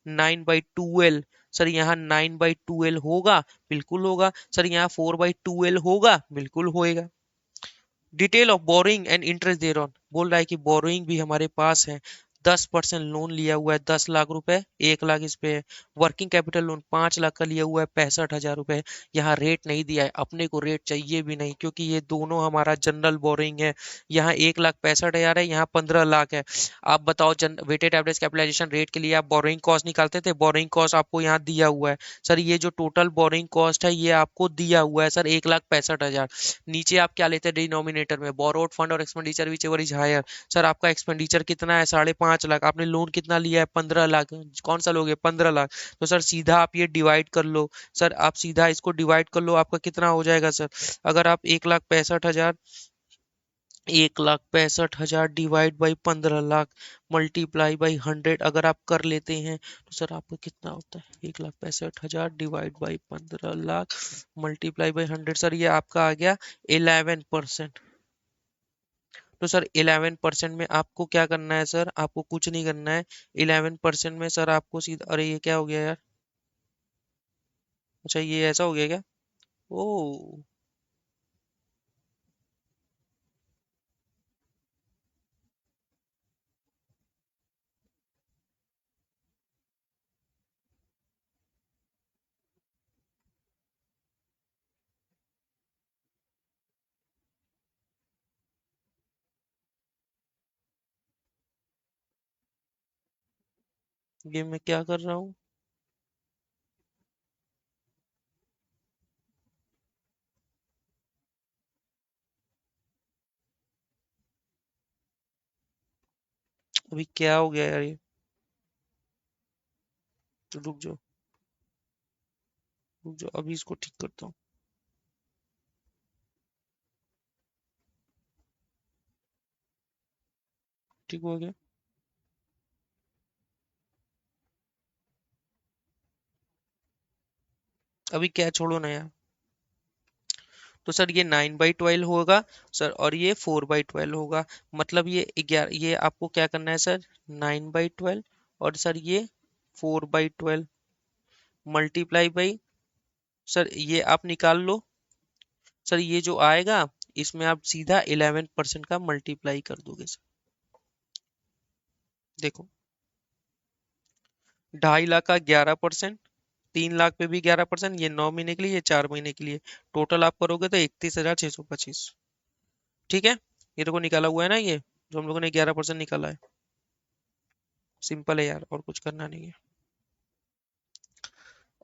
9/12। सर यहाँ 9/12 होगा, बिल्कुल होगा। सर यहाँ 4/12 होगा, बिल्कुल होएगा। Detail of borrowing and interest thereon, बोल रहा है कि बोरोइंग भी हमारे पास है, 10% लोन लिया हुआ है 10 लाख रुपए, 1 लाख इस पे है। वर्किंग कैपिटल लोन 5 लाख का लिया हुआ है 65,000 रुपए। यहाँ रेट नहीं दिया है, अपने को रेट चाहिए भी नहीं क्योंकि ये दोनों हमारा जनरल बोरिंग है। यहाँ 1,65,000 है, यहाँ 15 लाख है। आप बताओ, वेटेड एवरेज कैपिटलाइजेशन रेट के लिए आप बोरिंग कॉस्ट निकालते थे, बोरिंग कॉस्ट आपको यहाँ दिया हुआ है। सर ये जो टोटल बोरिंग कॉस्ट है ये आपको दिया हुआ है सर 1,65,000। नीचे आप क्या लेते हैं डिनोमिनेटर में, बोरोड फंड और expenditure whichever is higher. Sir आपका एक्सपेंडिचर कितना है, 5.5 लाख। आपने लोन कितना लिया है, 15 लाख। कौन सा लोगे, 15 लाख। तो सर सीधा आप ये डिवाइड कर लो। सर आप सीधा इसको डिवाइड कर लो, आपका कितना हो जाएगा सर। अगर आप 1,65,000, 1,65,000 divide by 15 lakh multiply by 100 अगर आप कर लेते हैं तो सर आपका कितना होता है, 1,65,000 divide by 15 lakh multiply by 100। Sir ये आपका आ गया 11%। तो सर 11% में आपको क्या करना है सर, आपको कुछ नहीं करना है। 11% में सर आपको सीधा, अरे ये क्या हो गया यार, अच्छा ये ऐसा हो गया क्या। ओ, ये मैं क्या कर रहा हूँ। अभी क्या हो गया यार ये, तो रुक जाओ अभी इसको ठीक करता हूँ। ठीक हो गया। अभी क्या, छोड़ो ना यार। तो सर ये 9/12 होगा सर, और ये 4/12 होगा। मतलब ये 11, ये आपको क्या करना है सर, 9/12, और सर ये 4/12 मल्टीप्लाई बाई, सर ये आप निकाल लो। सर ये जो आएगा इसमें आप सीधा 11% का मल्टीप्लाई कर दोगे सर। देखो, 2.5 लाख का 11%, 3 लाख पे भी 11%, ये 9 महीने के लिए, ये 4 महीने के लिए। टोटल आप करोगे तो 31,625। ठीक है, ये देखो निकाला हुआ है ना, ये जो हम लोगों ने 11% निकाला है। सिंपल है यार, और कुछ करना नहीं है।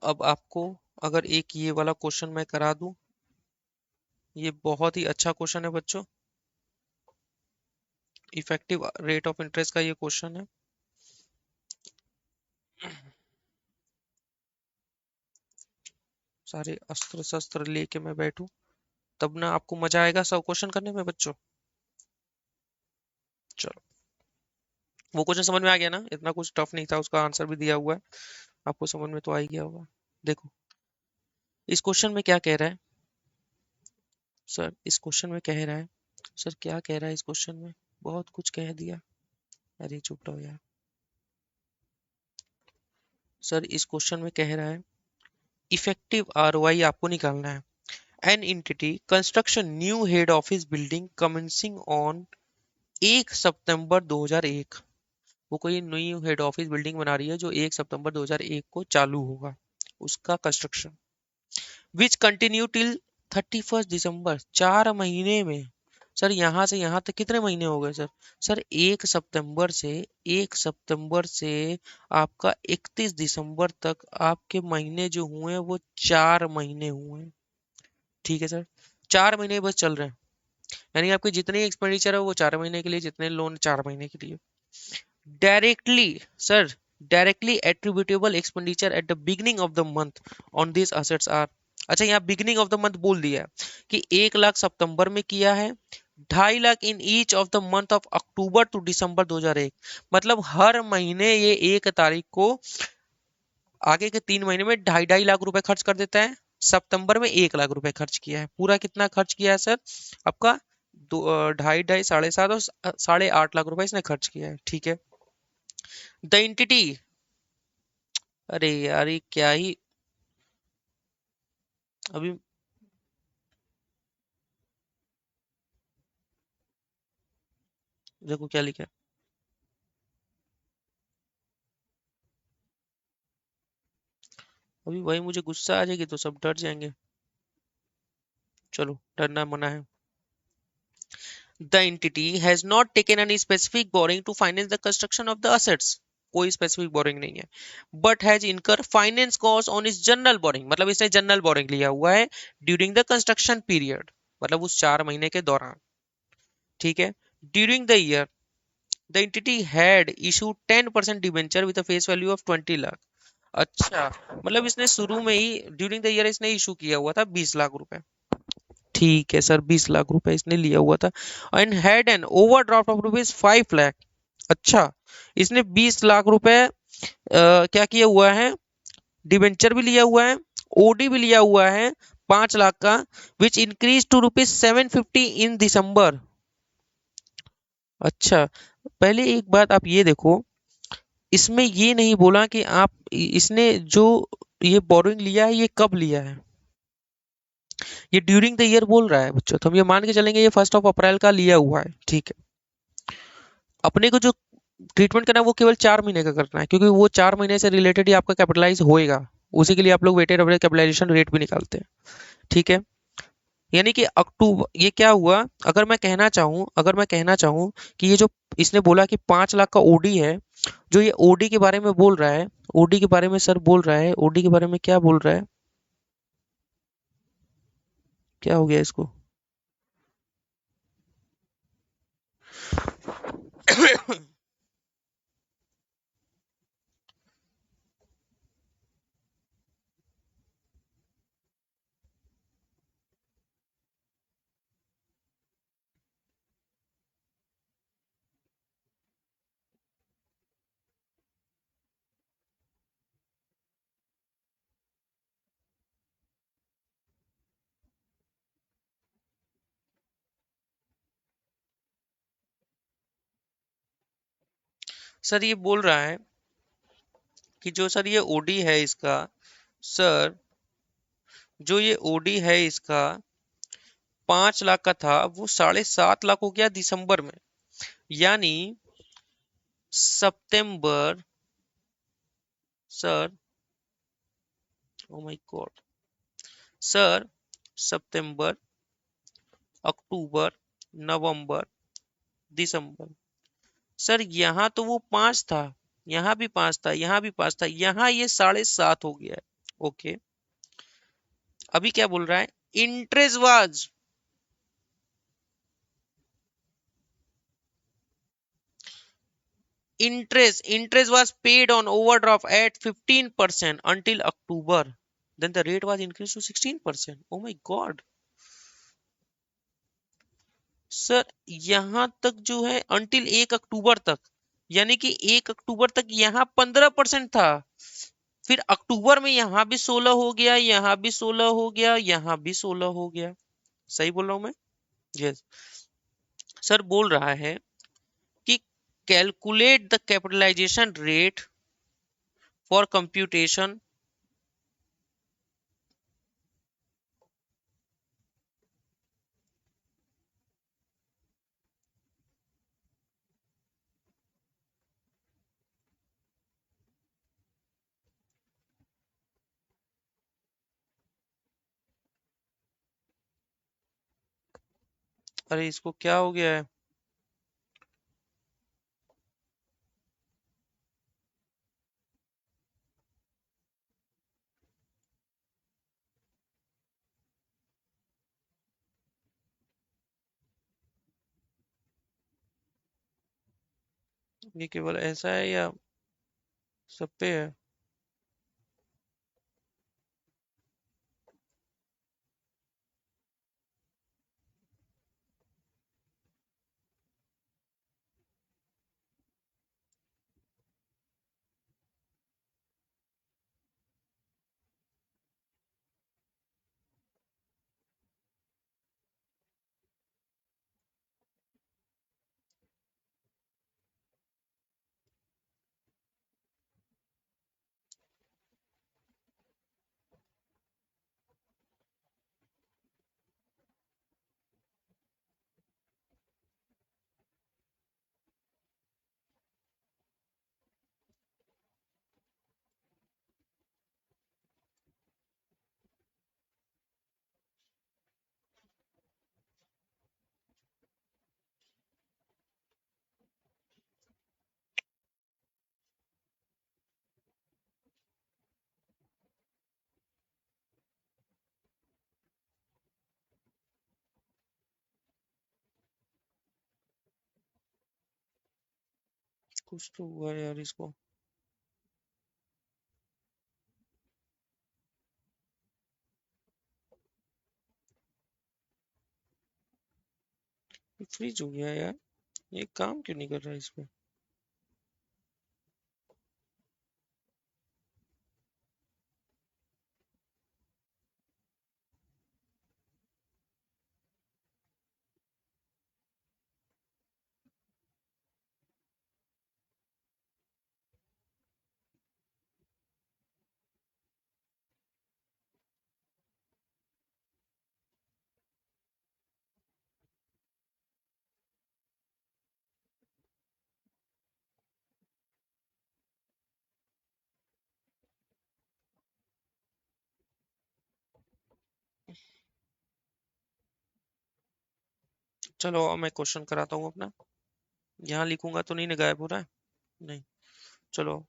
अब आपको अगर एक ये वाला क्वेश्चन मैं करा दूं, ये बहुत ही अच्छा क्वेश्चन है बच्चों। इफेक्टिव रेट ऑफ इंटरेस्ट का ये क्वेश्चन है। सारे अस्त्र शस्त्र लेके मैं बैठूं, तब ना आपको मजा आएगा सब क्वेश्चन करने में बच्चों। चलो, वो क्वेश्चन समझ में आ गया ना, इतना कुछ टफ नहीं था, उसका आंसर भी दिया हुआ है, आपको समझ में तो आ ही गया होगा। देखो, इस क्वेश्चन में क्या कह रहा है सर, इस क्वेश्चन में कह रहा है, सर क्या कह रहा है इस क्वेश्चन में, बहुत कुछ कह दिया। अरे चुप रहो यार। सर इस क्वेश्चन में कह रहा है, इफेक्टिव आरओआई आपको निकालना है। An entity construction new head office building commencing on 1 सितंबर 2001। वो कोई न्यू हेड ऑफिस बिल्डिंग बना रही है जो 1 सितंबर 2001 को चालू होगा, उसका कंस्ट्रक्शन, विच कंटिन्यू टिल 31 दिसंबर, 4 महीने में। सर यहाँ से यहाँ तक कितने महीने हो गए सर। सर 1 सितंबर से आपका 31 दिसंबर तक आपके महीने जो हुए हैं वो 4 महीने हुए हैं। ठीक है सर, 4 महीने बस चल रहे हैं। यानी आपकी जितनी एक्सपेंडिचर है वो 4 महीने के लिए, जितने लोन 4 महीने के लिए। Directly sir, directly attributable expenditure at the beginning of the month on this assets are. अच्छा, यहाँ बिगिनिंग ऑफ द मंथ बोल दिया है कि 1 लाख सितंबर में किया है, 2.5 lakh in each of the month of October to December 2001। मतलब हर महीने ये 1 तारीख को आगे के 3 महीने में 2.5 2.5 लाख रुपए खर्च कर देता है। सितंबर में 1 लाख रुपए खर्च किया है। पूरा कितना खर्च किया है सर, आपका ढाई ढाई 7.5 और 8.5 लाख रुपए इसने खर्च किया है। ठीक है, द एंटिटी, अरे यार ये क्या ही, अभी देखो क्या लिखा है। अभी भाई मुझे गुस्सा आ जाएगी तो सब डर जाएंगे। चलो, डरना मना है। The entity has not taken any specific borrowing to finance the construction of the assets. कोई स्पेसिफिक बोरिंग नहीं है, बट हैज इनकर फाइनेंस कॉस्ट ऑन इस जनरल बोरिंग, मतलब इसने जनरल बोरिंग लिया हुआ है ड्यूरिंग द कंस्ट्रक्शन पीरियड, मतलब उस 4 महीने के दौरान। ठीक है। During the year the entity had issue 10% debenture with face value of 20 lakh. अच्छा, मतलब इसने शुरू में ही ड्यूरिंग द ईयर इसने इशू किया हुआ था 20 लाख रुपए। ठीक है सर, 20 लाख रुपए इसने लिया हुआ था। And had an overdraft of rupees 5 lakh. अच्छा, इसने 20 लाख रुपए क्या किया हुआ है, डिबेंचर भी लिया हुआ है, ओडी भी लिया हुआ है 5 लाख का, विच इंक्रीज टू रुपीज 750 इन दिसंबर। अच्छा, पहले एक बात आप ये देखो, इसमें ये नहीं बोला कि आप इसने जो ये बोरोइंग लिया है ये कब लिया है। ये ड्यूरिंग द ईयर बोल रहा है बच्चों, तो हम ये मान के चलेंगे ये 1 अप्रैल का लिया हुआ है। ठीक है। अपने को जो ट्रीटमेंट करना है वो केवल 4 महीने का करना है, क्योंकि वो 4 महीने से रिलेटेड ही आपका कैपिटलाइज होएगा। उसी के लिए आप लोग वेटेड एवरेज कैपिटलाइजेशन रेट भी निकालते हैं। ठीक है। यानी कि अक्टूबर, ये क्या हुआ, अगर मैं कहना चाहूँ कि ये जो इसने बोला कि 5 लाख का ओडी है, जो ये ओडी के बारे में बोल रहा है, ओडी के बारे में सर बोल रहा है, ओडी के बारे में क्या बोल रहा है, क्या हो गया इसको। सर ये बोल रहा है कि जो सर ये ओडी है इसका, सर जो ये ओडी है इसका 5 लाख का था, वो 7.5 लाख हो गया दिसंबर में। यानी सितंबर, sir, oh my god, sir, सितंबर, अक्टूबर, नवंबर, दिसंबर। सर यहाँ तो वो 5 था, यहाँ भी 5 था, यहाँ भी 5 था, यहाँ ये 7.5 हो गया है। ओके। अभी क्या बोल रहा है, interest was, interest was paid on overdraft at 15% until October, then the rate was increased to 16%। oh my god। Sir यहां तक जो है until 1 अक्टूबर तक, यानी कि 1 अक्टूबर तक यहाँ 15% था, फिर अक्टूबर में यहाँ भी 16 हो गया, यहाँ भी 16 हो गया, यहाँ भी 16 हो गया। सही बोल रहा हूँ मैं। यस। सर बोल रहा है कि calculate the capitalization rate for computation. अरे इसको क्या हो गया है। ये केवल ऐसा है या सब पे है। कुछ तो हुआ है यार इसको। फ्रीज हो गया यार, ये काम क्यों नहीं कर रहा है इस पे। चलो अब मैं क्वेश्चन कराता हूँ अपना। यहाँ लिखूंगा तो नहीं ना गायब हो रहा है। नहीं। चलो,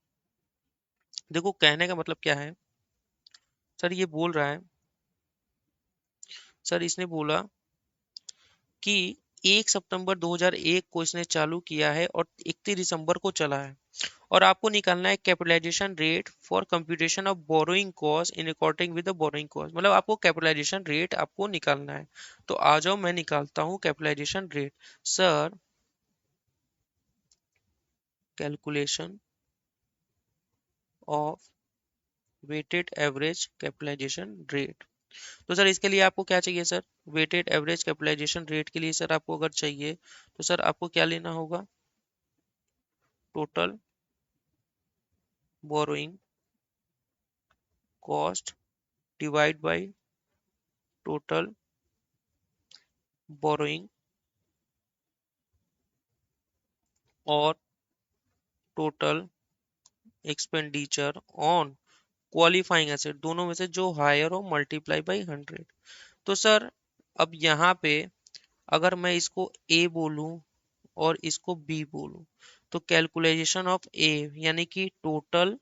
देखो कहने का मतलब क्या है। सर ये बोल रहा है, सर इसने बोला कि 1 सितंबर 2001 को इसने चालू किया है और 31 दिसंबर को चला है, और आपको निकालना है capitalization rate for computation of borrowing cost in according with the borrowing cost. मतलब आपको कैपिटलाइजेशन रेट आपको निकालना है। तो आ जाओ मैं निकालता हूँ capitalization rate. Sir, calculation of weighted average capitalisation rate. तो सर इसके लिए आपको क्या चाहिए sir? Weighted average capitalisation rate के लिए सर आपको अगर चाहिए तो सर आपको क्या लेना होगा? Total borrowing cost divide by total borrowing और total expenditure on qualifying asset, दोनों में से जो हायर हो मल्टीप्लाई बाई 100। तो सर अब यहाँ पे अगर मैं इसको ए बोलूं और इसको बी बोलूं, तो कैलकुलेशन ऑफ ए यानी कि टोटल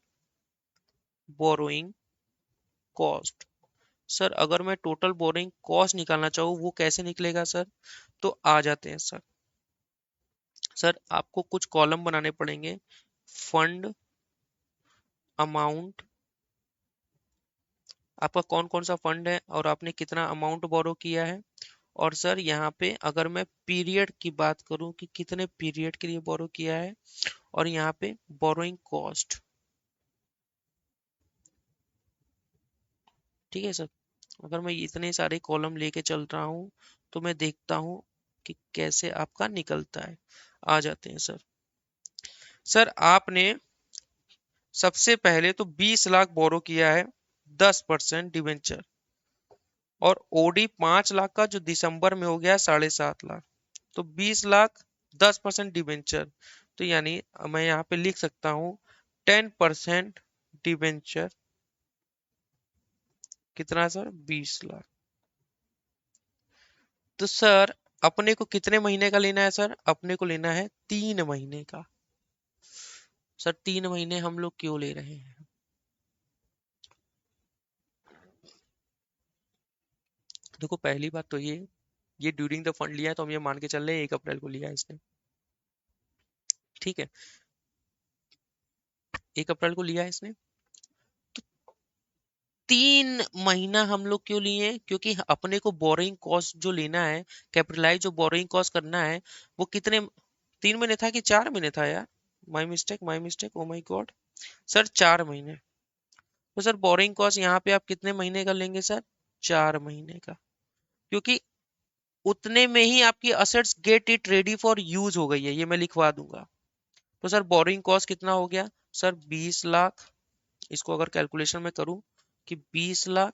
बोरोइंग कॉस्ट। सर अगर मैं टोटल बोरोइंग कॉस्ट निकालना चाहूँ वो कैसे निकलेगा सर? तो आ जाते हैं सर। सर आपको कुछ कॉलम बनाने पड़ेंगे। फंड अमाउंट, आपका कौन कौन सा फंड है और आपने कितना अमाउंट बोरो किया है। और सर यहाँ पे अगर मैं पीरियड की बात करूं कि कितने पीरियड के लिए बोरो किया है, और यहाँ पे बोरोइंग कॉस्ट। ठीक है सर। अगर मैं इतने सारे कॉलम लेके चल रहा हूँ तो मैं देखता हूँ कि कैसे आपका निकलता है। आ जाते हैं सर। सर आपने सबसे पहले तो 20 लाख बोरो किया है 10% डिवेंचर, और ओडी 5 लाख का जो दिसंबर में हो गया 7.5 लाख। तो 20 लाख 10% डिवेंचर, तो यानी मैं यहाँ पे लिख सकता हूँ 10% डिवेंचर कितना सर? 20 लाख। तो सर अपने को कितने महीने का लेना है सर? अपने को लेना है 3 महीने का। सर 3 महीने हम लोग क्यों ले रहे हैं? देखो पहली बात तो ये ड्यूरिंग द फंड लिया है तो हम ये मान के चल रहे हैं 1 अप्रैल को लिया है इसने। ठीक है, 1 अप्रैल को लिया है इसने। तो 3 महीना हम लोग क्यों लिए? क्योंकि अपने को बोरिंग कॉस्ट जो लेना है, कैपिटलाइज जो बोरिंग कॉस्ट करना है, वो कितने 3 महीने था कि 4 महीने था यार? My mistake, oh my god. Sir 4 महीने। तो सर बोरिंग कॉस्ट यहाँ पे आप कितने महीने का लेंगे सर? 4 महीने का। क्योंकि उतने में ही आपकी assets get it ready for use हो गई है, ये मैं लिखवा दूंगा। तो सर बोरिंग कॉस्ट कितना हो गया सर? 20 लाख। इसको अगर कैलकुलेशन में करूं कि 20 लाख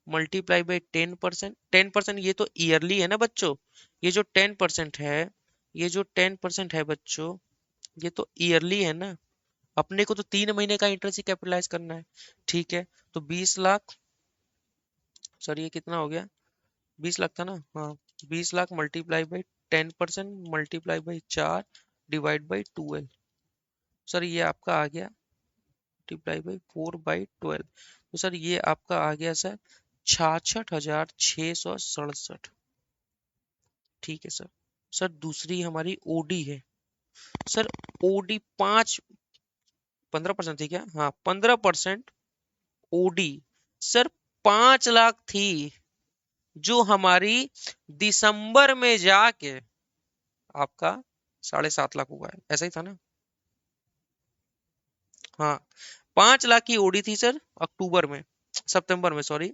मल्टीप्लाई बाई 10%, 10% ये तो ईयरली है ना बच्चों। ये जो 10% है, ये जो 10% है बच्चों, ये तो ईयरली है ना। अपने को तो 3 महीने का इंटरेस्ट ही कैपिटलाइज करना है। ठीक है, तो 20 लाख, सर ये कितना हो गया? 20 लाख था ना? हाँ। 20 lakh multiply by 10% multiply by 4 divide by 12। Sir ये आपका आ गया मल्टीप्लाई बाई 4/12। तो सर ये आपका आ गया सर 66,667। ठीक है सर। सर दूसरी हमारी ओडी है। सर ओडी 15% थी क्या? हाँ 15% ओडी सर 5 लाख थी, जो हमारी दिसंबर में जाके आपका 7.5 लाख हुआ है, ऐसा ही था ना? हाँ 5 लाख की ओडी थी सर अक्टूबर में, सितंबर में सॉरी,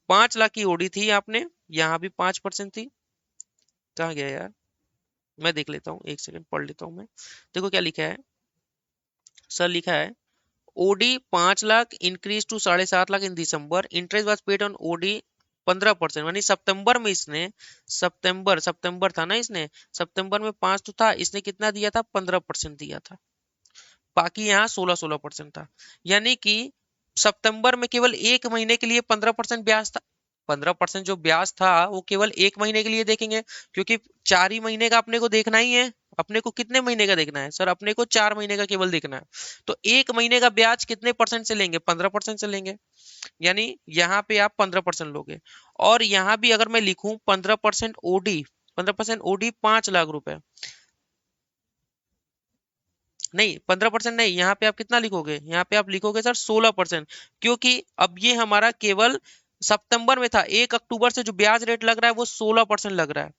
5 लाख की ओडी थी आपने, यहाँ भी 5% थी। कहाँ गया यार, मैं देख लेता हूँ, एक सेकंड पढ़ लेता हूँ मैं। देखो क्या लिखा है सर, लिखा है OD 5 lakh increase to 7.5 lakh in December, interest was paid on OD 15%, यानी सितंबर में इसने, सितंबर था ना इसने, सितंबर में 5 तो था, इसने कितना दिया था? 15% दिया था, बाकी यहाँ 16-16% था। यानी कि सितंबर में केवल एक महीने के लिए 15% ब्याज था। 15% जो ब्याज था वो केवल एक महीने के लिए देखेंगे, क्योंकि 4 ही महीने का अपने को देखना ही है। अपने को कितने महीने का देखना है सर? अपने को 4 महीने का केवल देखना है। तो एक महीने का ब्याज कितने परसेंट से लेंगे? 15% से लेंगे। यानी यहाँ पे आप 15% लोगे, और यहाँ भी अगर मैं लिखूं 15% ओडी, 15% ओडी 5 लाख रुपए, नहीं 15% नहीं, यहाँ पे आप कितना लिखोगे? यहाँ पे आप लिखोगे सर 16%, क्योंकि अब ये हमारा केवल सितंबर में था, 1 अक्टूबर से जो ब्याज रेट लग रहा है वो 16% लग रहा है।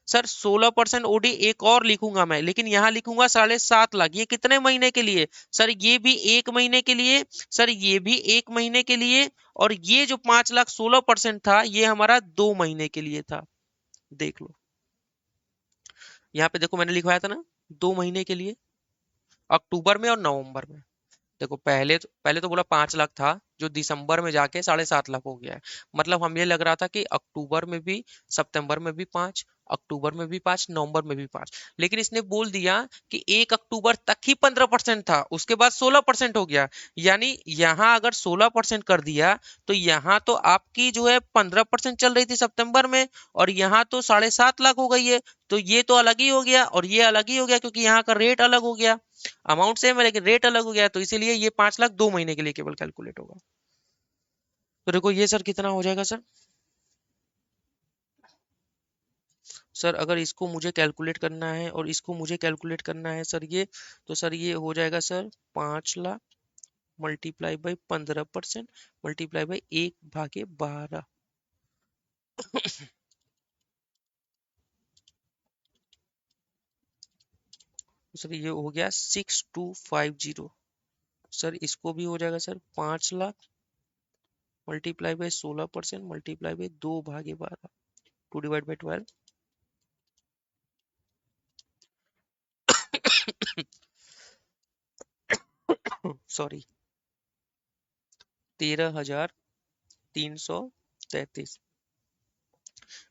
सर 16% ओडी एक और लिखूंगा मैं, लेकिन यहाँ लिखूंगा 7.5 लाख। ये कितने महीने के लिए सर? ये भी एक महीने के लिए सर, ये भी एक महीने के लिए, और ये जो 5 लाख 16% था ये हमारा 2 महीने के लिए था। देख लो यहाँ पे, देखो मैंने लिखवाया था ना, 2 महीने के लिए, अक्टूबर में और नवंबर में। देखो पहले तो बोला 5 लाख था, जो दिसंबर में जाके 7.5 लाख हो गया है। मतलब हम ये लग रहा था कि अक्टूबर में भी, सितंबर में भी 5, अक्टूबर में भी 5, नवंबर में भी 5, लेकिन इसने बोल दिया कि 1 अक्टूबर तक ही 15% था, उसके बाद 16% हो गया। यानी यहाँ अगर 16% कर दिया, तो यहाँ तो आपकी जो है 15% चल रही थी सितंबर में, और यहाँ तो 7.5 लाख हो गई है। तो ये तो अलग ही हो गया, और ये अलग ही हो गया, क्योंकि यहाँ का रेट अलग हो गया। अमाउंट सेम है लेकिन रेट अलग हो गया, तो इसीलिए ये 5 लाख 2 महीने के लिए केवल कैलकुलेट होगा। तो देखो ये सर कितना हो जाएगा सर? सर अगर इसको मुझे कैलकुलेट करना है और इसको मुझे कैलकुलेट करना है सर, ये तो सर ये हो जाएगा sir 5 lakh multiply by 15% multiply by 1/12। तो सर ये हो गया 6250। सर इसको भी हो जाएगा sir 5 lakh multiply by 16% multiply by 2/12, 2/12। Sorry, 13,333।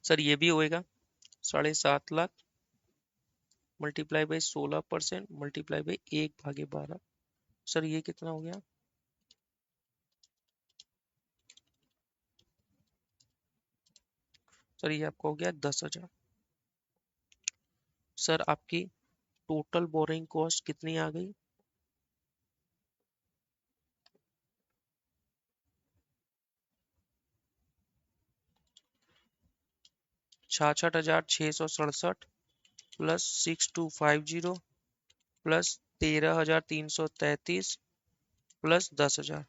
Sir ये भी होएगा 7.5 lakh multiply by 16% multiply by 1/12। Sir ये कितना हो गया? सर ये आपका हो गया 10,000। सर आपकी टोटल बोरिंग कॉस्ट कितनी आ गई? 66,667 प्लस 6250 प्लस 13,333 प्लस 10,000।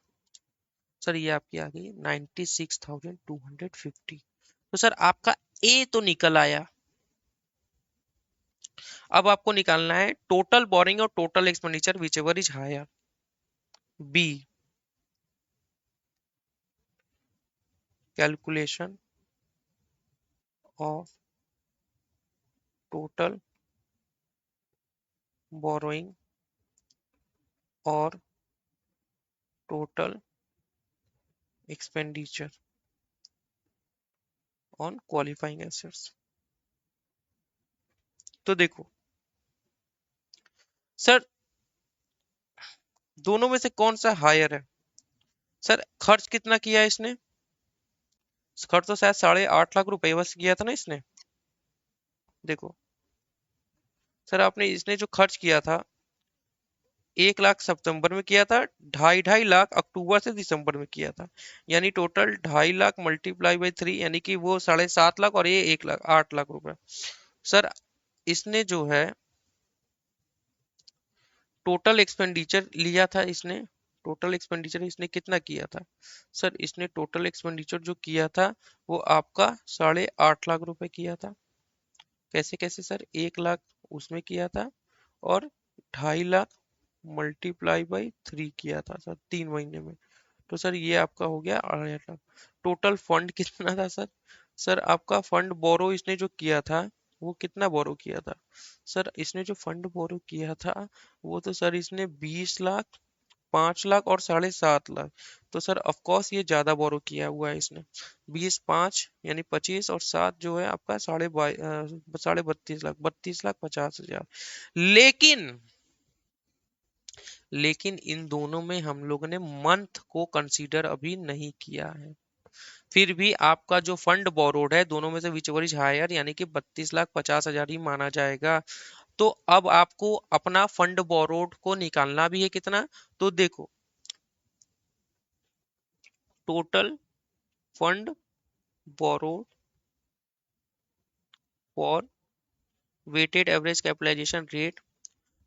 सर ये आपकी आ गई 96,250। तो सर आपका ए तो निकल आया। अब आपको निकालना है टोटल बोरिंग और total expenditure whichever is higher. B, calculation of total borrowing और total expenditure on qualifying assets. तो देखो सर, दोनों में से कौन सा हायर है? सर खर्च कितना किया है इसने? खर्च तो शायद 8.5 लाख रुपए बस किया था ना इसने। देखो सर, आपने इसने जो खर्च किया था 1 लाख सितंबर में किया था, 2.5 लाख अक्टूबर से दिसंबर में किया था, यानी टोटल 2.5 लाख मल्टीप्लाई बाई 3, यानी कि वो 7.5 लाख, और ये 1 लाख 8 लाख रुपए। सर इसने जो है टोटल एक्सपेंडिचर लिया था इसने, टोटल एक्सपेंडिचर इसने कितना किया था? सर इसने टोटल एक्सपेंडिचर जो किया था वो आपका 8.5 लाख रुपए किया था। कैसे कैसे सर? 1 लाख उसमें किया था और 2.5 लाख मल्टीप्लाई बाई 3 किया था सर 3 महीने में। तो सर ये आपका हो गया 2.5 लाख। टोटल फंड कितना था सर? सर आपका फंड बोरो इसने जो किया था वो कितना बोरो किया था? सर इसने जो फंड बोरो किया था वो तो सर इसने 20 लाख, 5 लाख और 7.5 लाख। तो सर ऑफ कोर्स ये ज्यादा बोरो किया हुआ है इसने। 20, 5 यानी 25 और 7 जो है आपका 32.5 लाख, 32,50,000। लेकिन लेकिन इन दोनों में हम लोगों ने मंथ को कंसीडर अभी नहीं किया है। फिर भी आपका जो फंड बोरोड है दोनों में से विचवर इज हायर, यानी कि 32,50,000 ही माना जाएगा। तो अब आपको अपना फंड बोरोड को निकालना भी है कितना? तो देखो, total fund borrowed for weighted average capitalisation rate.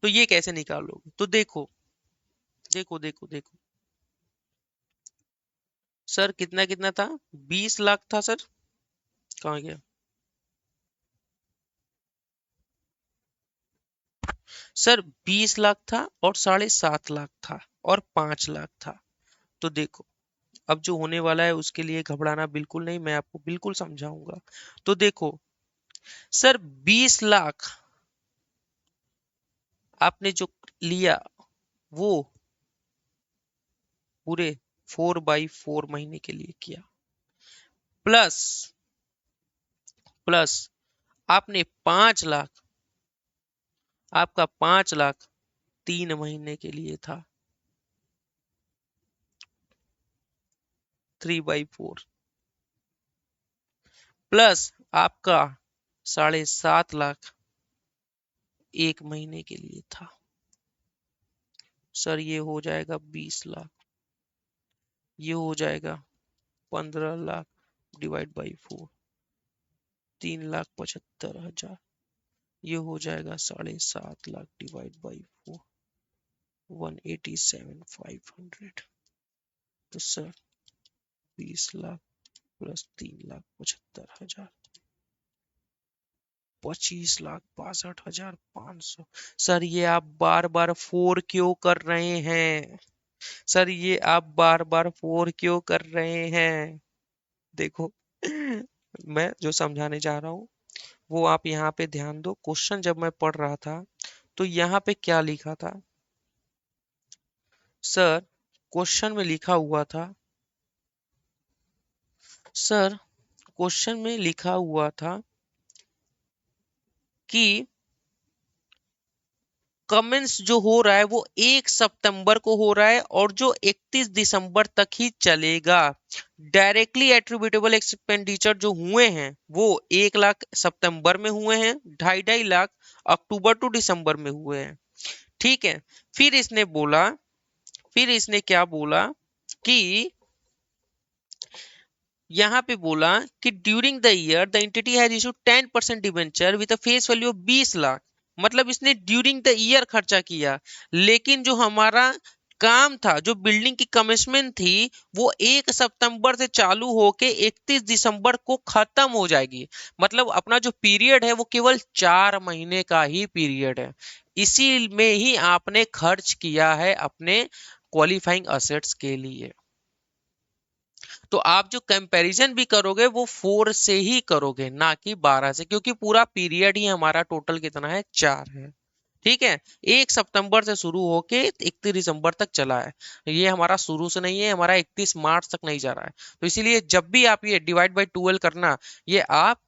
तो ये कैसे निकालोगे? तो देखो देखो देखो देखो सर, कितना कितना था? 20 लाख था सर। कहाँ गया? सर 20 लाख था और 7.5 लाख था और 5 लाख था। तो देखो, अब जो होने वाला है उसके लिए घबराना बिल्कुल नहीं, मैं आपको बिल्कुल समझाऊंगा। तो देखो सर, 20 लाख आपने जो लिया वो पूरे 4/4 महीने के लिए किया, प्लस प्लस आपने 5 लाख, आपका 5 लाख 3 महीने के लिए था, 3/4, प्लस आपका 7.5 लाख 1 महीने के लिए था। सर ये हो जाएगा 20 लाख, ये हो जाएगा 15 लाख डिवाइड बाई 4, 3,75,000। ये हो जाएगा 7.5 लाख डिवाइड बाई 4, 187,500। तो सर 20 लाख प्लस 3,75,000, 25,62,500। सर ये आप बार बार फोर क्यों कर रहे हैं? सर ये आप बार बार फोर क्यों कर रहे हैं? देखो मैं जो समझाने जा रहा हूँ वो आप यहाँ पे ध्यान दो। क्वेश्चन जब मैं पढ़ रहा था तो यहाँ पे क्या लिखा था? सर क्वेश्चन में लिखा हुआ था, सर क्वेश्चन में लिखा हुआ था कि कमेंस जो हो रहा है वो 1 सितंबर को हो रहा है और जो 31 दिसंबर तक ही चलेगा। डायरेक्टली एट्रीब्यूटेबल एक्सपेंडिचर जो हुए हैं वो 1 लाख सितंबर में हुए हैं, 2.5 लाख अक्टूबर टू दिसंबर में हुए हैं। ठीक है। फिर इसने बोला, फिर इसने क्या बोला कि यहाँ पे बोला कि during the year the entity has issued 10% debenture with a face value of 20 lakh. मतलब इसने ड्यूरिंग द ईयर खर्चा किया, लेकिन जो हमारा काम था, जो बिल्डिंग की कमिटमेंट थी, वो 1 सितंबर से चालू होके 31 दिसंबर को खत्म हो जाएगी। मतलब अपना जो पीरियड है वो केवल 4 महीने का ही पीरियड है। इसी में ही आपने खर्च किया है अपने क्वालिफाइंग असेट्स के लिए। तो आप जो कंपैरिजन भी करोगे वो 4 से ही करोगे, ना कि 12 से, क्योंकि पूरा पीरियड ही हमारा टोटल कितना है? 4 है। ठीक है। 1 सितंबर से शुरू होके 31 दिसंबर तक चला है। ये हमारा शुरू से नहीं है, हमारा 31 मार्च तक नहीं जा रहा है। तो इसीलिए जब भी आप ये डिवाइड बाई 12 करना, ये आप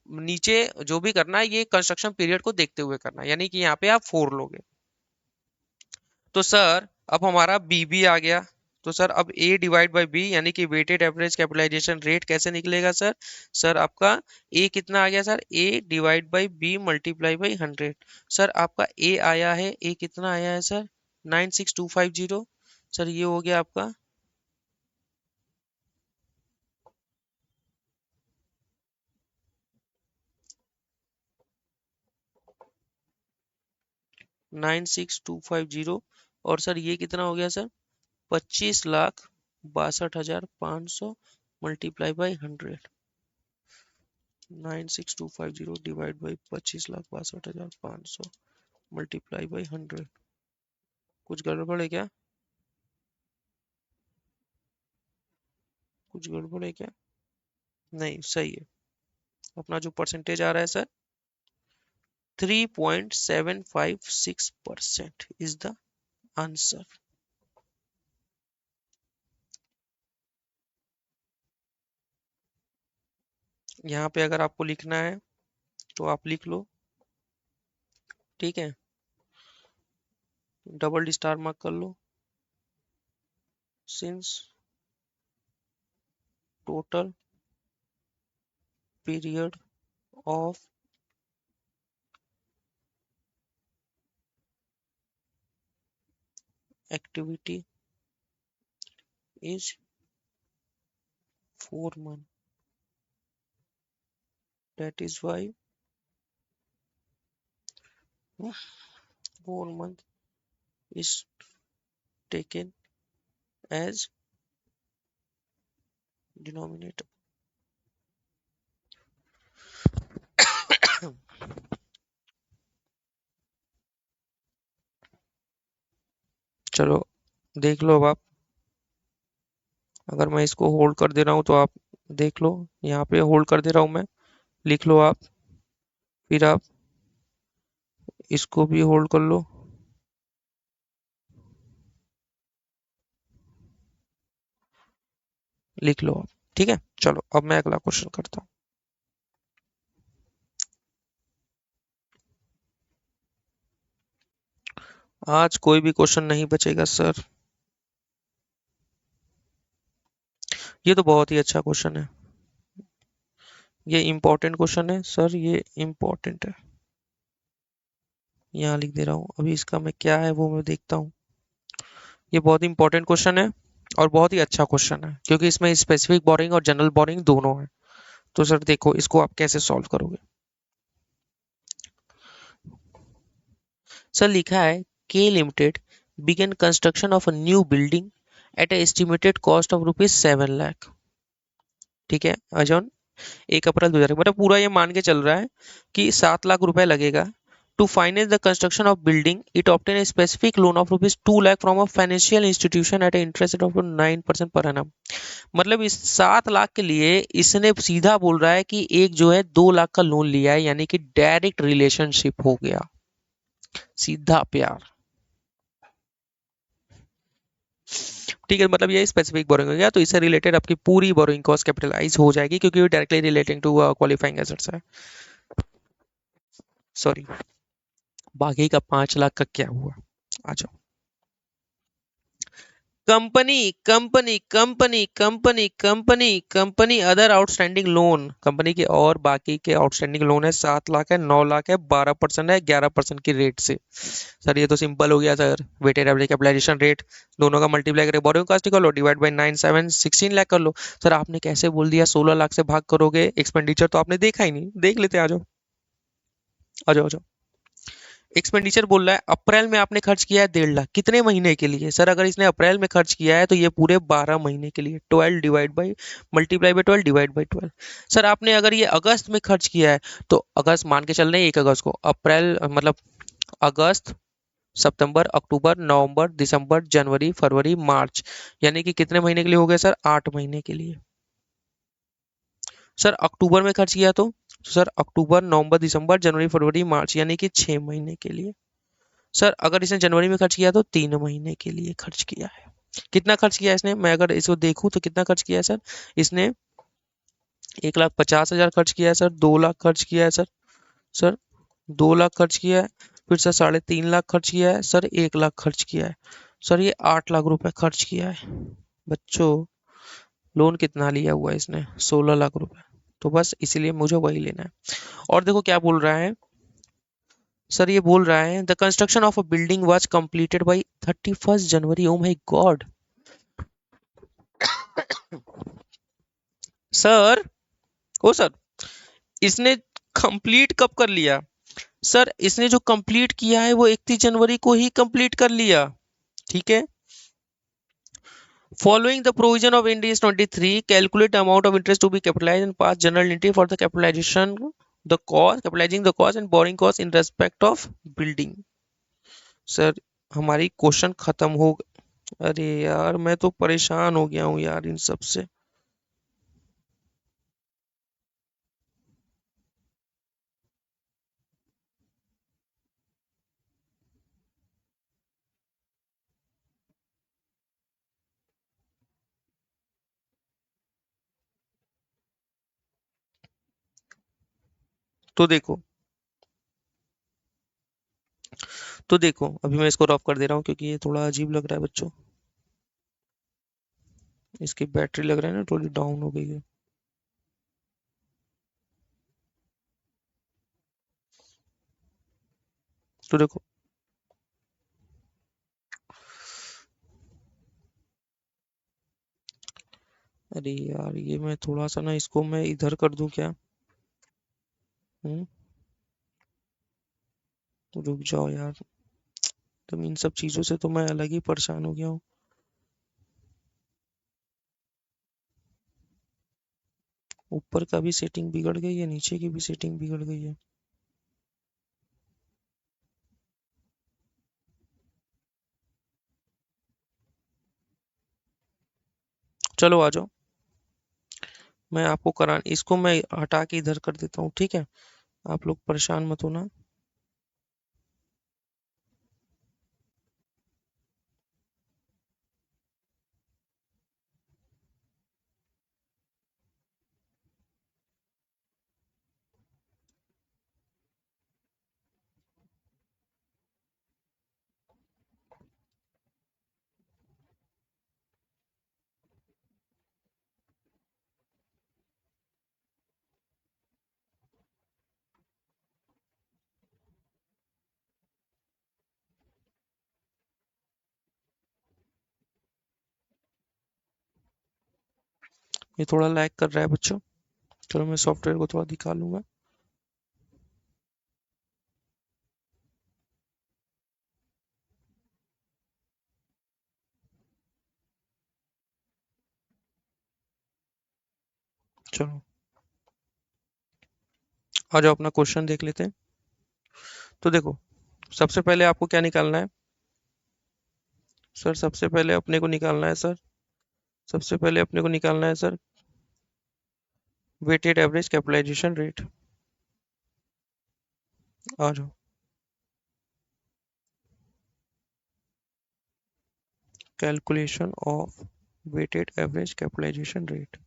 नीचे जो भी करना है ये कंस्ट्रक्शन पीरियड को देखते हुए करना है, यानी कि यहाँ पे आप 4 लोगे। तो सर अब हमारा बी भी आ गया। तो सर अब ए डिवाइड बाई बी यानी कि वेटेड एवरेज कैपिटलाइजेशन रेट कैसे निकलेगा सर? सर आपका ए कितना आ गया sir? A divide by B multiply by 100। Sir आपका ए आया है, ए कितना आया है सर? 96250। सर ये हो गया आपका 96,250 और सर ये कितना हो गया sir 25,62,500 multiply by 100 96,250 divide by 25,62,500 multiply by 100 कुछ गड़बड़ है क्या कुछ गड़बड़ है क्या नहीं सही है अपना जो परसेंटेज आ रहा है सर 3.756% इज द आंसर यहाँ पे अगर आपको लिखना है तो आप लिख लो ठीक है डबल स्टार मार्क कर लो since total period of activity is 4 months. That is why 4 months is taken as denominator. चलो देख लो अब आप अगर मैं इसको होल्ड कर दे रहा हूँ तो आप देख लो यहाँ पे होल्ड कर दे रहा हूँ मैं लिख लो आप फिर आप इसको भी होल्ड कर लो लिख लो आप ठीक है चलो अब मैं अगला क्वेश्चन करता हूँ आज कोई भी क्वेश्चन नहीं बचेगा सर ये तो बहुत ही अच्छा क्वेश्चन है ये इम्पोर्टेंट क्वेश्चन है सर ये इम्पोर्टेंट है यहाँ लिख दे रहा हूँ अभी इसका मैं क्या है वो मैं देखता हूँ ये बहुत ही इंपॉर्टेंट क्वेश्चन है और बहुत ही अच्छा क्वेश्चन है क्योंकि इसमें स्पेसिफिक बोरिंग और जनरल बोरिंग दोनों है तो सर देखो इसको आप कैसे सॉल्व करोगे सर लिखा है K Limited began construction of a new building at an estimated cost of ₹7 lakh ठीक है अजॉन 1 अप्रैल 2000 मतलब पूरा ये मान के चल रहा है कि 7 लाख रुपए लगेगा to finance the construction of building it obtain a specific loan of ₹2 lakh from a financial institution at a interest of 9% per annum मतलब इस 7 लाख के लिए इसने सीधा बोल रहा है कि एक जो है 2 लाख का लोन लिया है यानी कि डायरेक्ट रिलेशनशिप हो गया सीधा प्यार ठीक है मतलब ये स्पेसिफिक बोरोइंग हो गया तो इससे रिलेटेड आपकी पूरी बोरोइंग कॉस्ट कैपिटलाइज हो जाएगी क्योंकि ये directly relating to qualifying assets है सॉरी बाकी का 5 लाख का क्या हुआ आ जाओ company company company company company company other outstanding loan company के और बाकी के आउटस्टैंडिंग लोन है 7 लाख है 9 लाख है 12% है 11% की रेट से सर ये तो सिंपल हो गया sir weighted average capitalisation rate दोनों का मल्टीप्लाई करके बोरोइंग कॉस्ट कर लो डिवाइड बाई 9 7 16 लाख कर लो सर आपने कैसे बोल दिया 16 लाख से भाग करोगे एक्सपेंडिचर तो आपने देखा ही नहीं देख लेते आ जाओ आ जाओ आ जाओ एक्सपेंडिचर बोल रहा है अप्रैल में आपने खर्च किया है 1.5 लाख कितने महीने के लिए सर अगर इसने अप्रैल में खर्च किया है तो ये पूरे 12 महीने के लिए 12 divide by multiply by 12 divide by 12 sir आपने अगर ये अगस्त में खर्च किया है तो अगस्त मान के चल रहे हैं 1 अगस्त को अप्रैल मतलब अगस्त सितंबर अक्टूबर नवंबर दिसंबर जनवरी फरवरी मार्च यानी कि कितने महीने के लिए हो गए सर 8 महीने के लिए सर अक्टूबर में खर्च किया तो सर अक्टूबर नवंबर दिसंबर जनवरी फरवरी मार्च यानी कि 6 महीने के लिए सर अगर इसने जनवरी में खर्च किया तो 3 महीने के लिए खर्च किया है कितना खर्च किया है इसने मैं अगर इसको देखूं तो कितना खर्च किया है सर इसने 1,50,000 खर्च किया है सर 2 लाख खर्च किया है सर सर 2 लाख खर्च किया है फिर सर 3.5 लाख खर्च किया है सर 1 लाख खर्च किया है सर ये 8 लाख रुपए खर्च किया है बच्चों लोन कितना लिया हुआ है इसने 16 लाख रुपए तो बस इसीलिए मुझे वही लेना है और देखो क्या बोल रहा है सर ये बोल रहा है the construction of a building was completed by 31 January oh my god sir oh sir इसने कंप्लीट कब कर लिया सर इसने जो कंप्लीट किया है वो 31 जनवरी को ही कंप्लीट कर लिया, ठीक है। Following the provision of Ind AS 23, calculate the amount of interest to be capitalized and pass journal entry for the capitalizing the cost and borrowing cost in respect of building. Sir हमारी question खत्म हो अरे यार मैं तो परेशान हो गया हूँ यार इन सब से। तो देखो तो देखो अभी मैं इसको रफ कर दे रहा हूँ क्योंकि ये थोड़ा अजीब लग रहा है बच्चों। इसकी बैटरी लग रहा है ना थोड़ी डाउन हो गई है। तो देखो अरे यार ये मैं थोड़ा सा ना इसको मैं इधर कर दूं क्या। हम्म। रुक जाओ यार। तुम इन सब चीजों से तो मैं अलग ही परेशान हो गया हूँ। ऊपर का भी सेटिंग बिगड़ गई है नीचे की भी सेटिंग बिगड़ गई है। चलो आ जाओ। मैं आपको करा इसको मैं हटा के इधर कर देता हूँ, ठीक है। आप लोग परेशान मत होना। ये थोड़ा लैग कर रहा है बच्चों। चलो मैं सॉफ्टवेयर को थोड़ा दिखा लूंगा। चलो आ जाओ अपना क्वेश्चन देख लेते हैं। तो देखो सबसे पहले आपको क्या निकालना है। सर सबसे पहले अपने को निकालना है सर। सबसे पहले अपने को निकालना है sir weighted average capitalisation rate. आ जाओ। Calculation of weighted average capitalisation rate.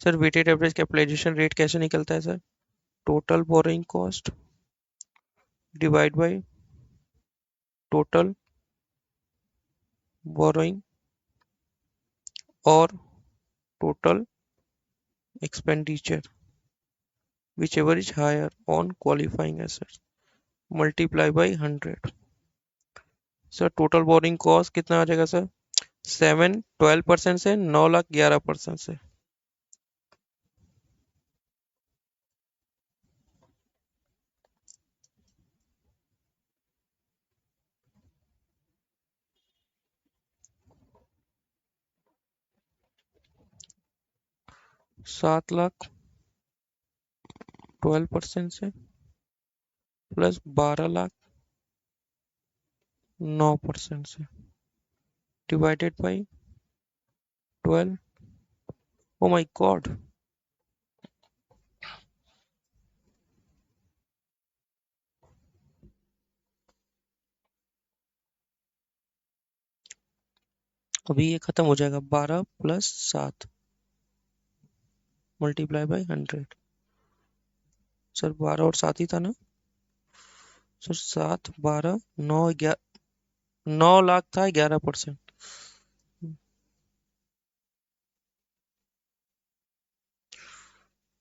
Sir weighted average capitalisation rate कैसे निकलता है sir. Total borrowing cost divide by total borrowing और total expenditure whichever is higher on qualifying assets multiply by 100। Sir total borrowing cost कितना आ जाएगा sir. 7 12% से 9 लाख 11% से। 7 लाख 12% से प्लस 12 लाख 9% से divided by 12। O my God. अभी ये खत्म हो जाएगा 12 + 7 मल्टीप्लाई बाई 100। सर 12 और 7 ही था ना। सर 7 12 9 9 लाख था 11%।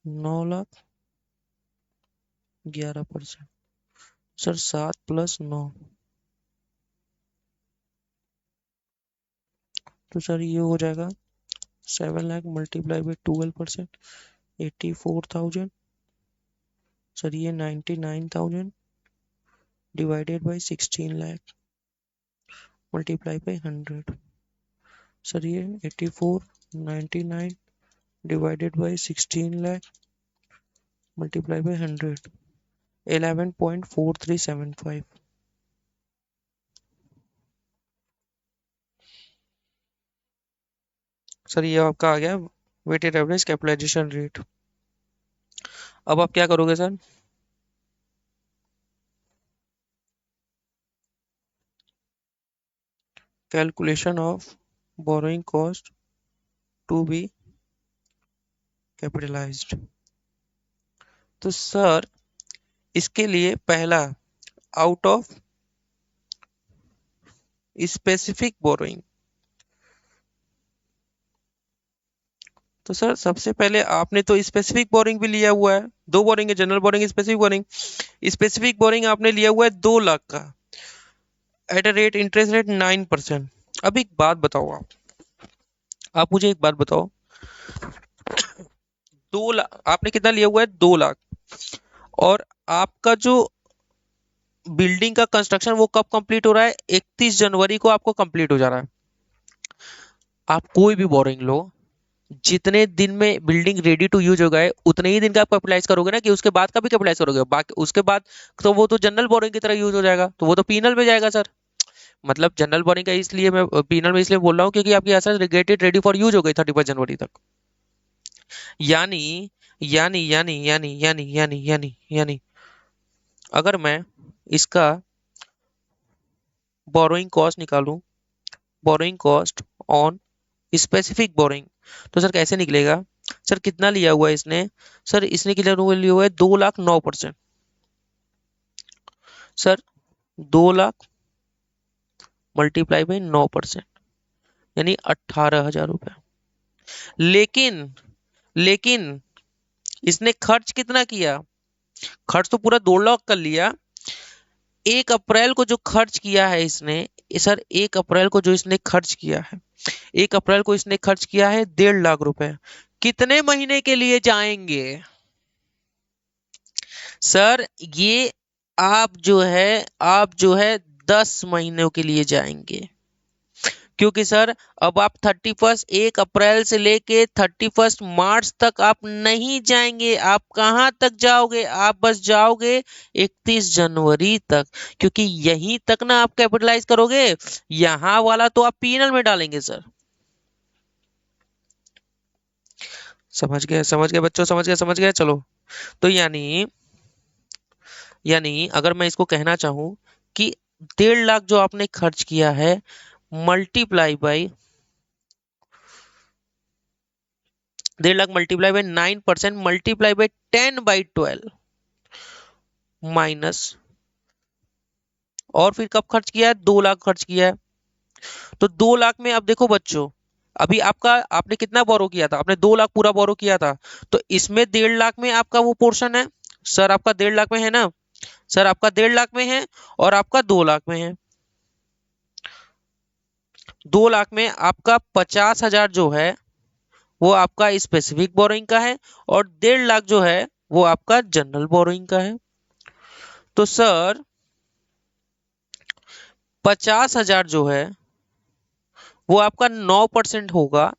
9 लाख 11%। सर 7 + 9। तो सर ये हो जाएगा 7 लाख मल्टीप्लाई बाई 12%। 84,000। सर ये 99,000 divided by 16 lakh multiply by 100। Sir ये 8499 divided by 16 lakh multiply by 100 11.4375। Sir ये आपका आ गया वेटेड एवरेज कैपिटलाइजेशन रेट। अब आप क्या करोगे sir? Calculation of borrowing cost to be capitalized. तो सर इसके लिए पहला आउट ऑफ स्पेसिफिक बोरोइंग। तो सर सबसे पहले आपने तो स्पेसिफिक बोरिंग भी लिया हुआ है, दो बोरिंग है, general boring, specific boring. Specific boring आपने लिया हुआ है 2 लाख का at a rate interest rate 9%। अब एक बात बताओ, आप मुझे एक बात बताओ, 2 लाख आपने कितना लिया हुआ है? 2 लाख। और आपका जो बिल्डिंग का कंस्ट्रक्शन वो कब कंप्लीट हो रहा है? 31 जनवरी को आपको कंप्लीट हो जा रहा है। आप कोई भी बोरिंग लो, जितने दिन में बिल्डिंग रेडी टू यूज हो गए उतने ही दिन का आप कैपिटलाइज करोगे ना, कि उसके बाद का भी कैपिटलाइज करोगे? बाकी उसके बाद तो वो तो जनरल बोरिंग की तरह यूज हो जाएगा, तो वो तो पीनल में जाएगा सर। मतलब जनरल बोरिंग का इसलिए मैं पीनल में इसलिए बोल रहा हूँ क्योंकि आपकी asset gated ready for use हो गई 31 जनवरी तक। यानी यानी अगर मैं इसका बोरोइंग कॉस्ट निकालूं, borrowing cost on specific borrowing, तो सर कैसे निकलेगा? सर कितना लिया हुआ है इसने? सर इसने लिया हुआ है 2,09%। सर 2 लाख मल्टीप्लाई बाई 9% यानी 18,000 रुपए। लेकिन लेकिन इसने खर्च कितना किया? खर्च तो पूरा 2 लाख कर लिया। 1 अप्रैल को जो खर्च किया है इसने, सर 1 अप्रैल को जो इसने खर्च किया है, 1 अप्रैल को इसने खर्च किया है 1.5 लाख रुपए। कितने महीने के लिए जाएंगे सर ये? आप जो है 10 महीनों के लिए जाएंगे, क्योंकि सर अब आप 1 अप्रैल से लेके 31 मार्च तक आप नहीं जाएंगे। आप कहां तक जाओगे? आप बस जाओगे 31 जनवरी तक, क्योंकि यहीं तक ना आप कैपिटलाइज करोगे। यहां वाला तो आप पीनल में डालेंगे सर। समझ गए बच्चों, समझ गए चलो। तो यानी अगर मैं इसको कहना चाहूं कि 1.5 लाख जो आपने खर्च किया है multiply by 1.5 lakh multiply by 9% multiply by 10/12 minus, और फिर कब खर्च किया है? 2 लाख खर्च किया है। तो 2 लाख में अब देखो बच्चों, अभी आपने कितना बोरो किया था? आपने 2 लाख पूरा बोरो किया था। तो इसमें 1.5 लाख में आपका वो पोर्शन है। सर आपका 1.5 लाख में है ना? सर आपका 1.5 लाख में है और आपका 2 लाख में है। 2 लाख में आपका 50,000 जो है वो आपका स्पेसिफिक बोरोइंग का है, और 1.5 लाख जो है वो आपका जनरल बोरोइंग का है। तो सर 50,000 जो है वो आपका 9% होगा,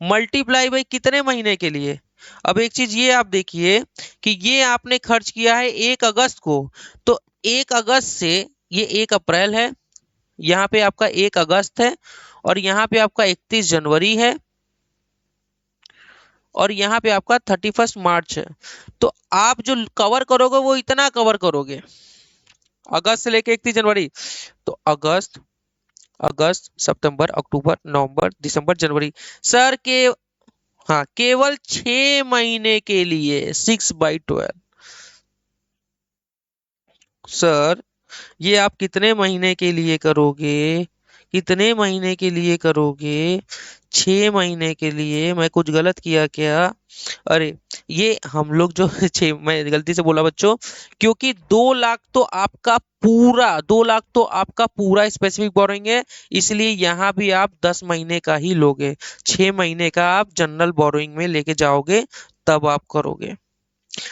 मल्टीप्लाई बाई कितने महीने के लिए? अब एक चीज ये आप देखिए कि ये आपने खर्च किया है 1 अगस्त को, तो 1 अगस्त से ये 1 अप्रैल है, यहाँ पे आपका 1 अगस्त है, और यहाँ पे आपका 31 जनवरी है, और यहाँ पे आपका 31 मार्च है। तो आप जो कवर करोगे वो इतना कवर करोगे अगस्त से लेके 31 जनवरी। तो अगस्त अगस्त सितंबर अक्टूबर नवंबर दिसंबर जनवरी, सर के हाँ केवल 6 महीने के लिए 6/12। सर ये आप कितने महीने के लिए करोगे? कितने महीने के लिए करोगे? 6 महीने के लिए। मैं कुछ गलत किया क्या? अरे ये हम लोग जो मैं गलती से बोला बच्चों, क्योंकि 2 लाख तो आपका पूरा 2 लाख तो आपका पूरा स्पेसिफिक बोरोइंग है, इसलिए यहाँ भी आप 10 महीने का ही लोगे। 6 महीने का आप जनरल बोरोइंग में लेके जाओगे, तब आप करोगे।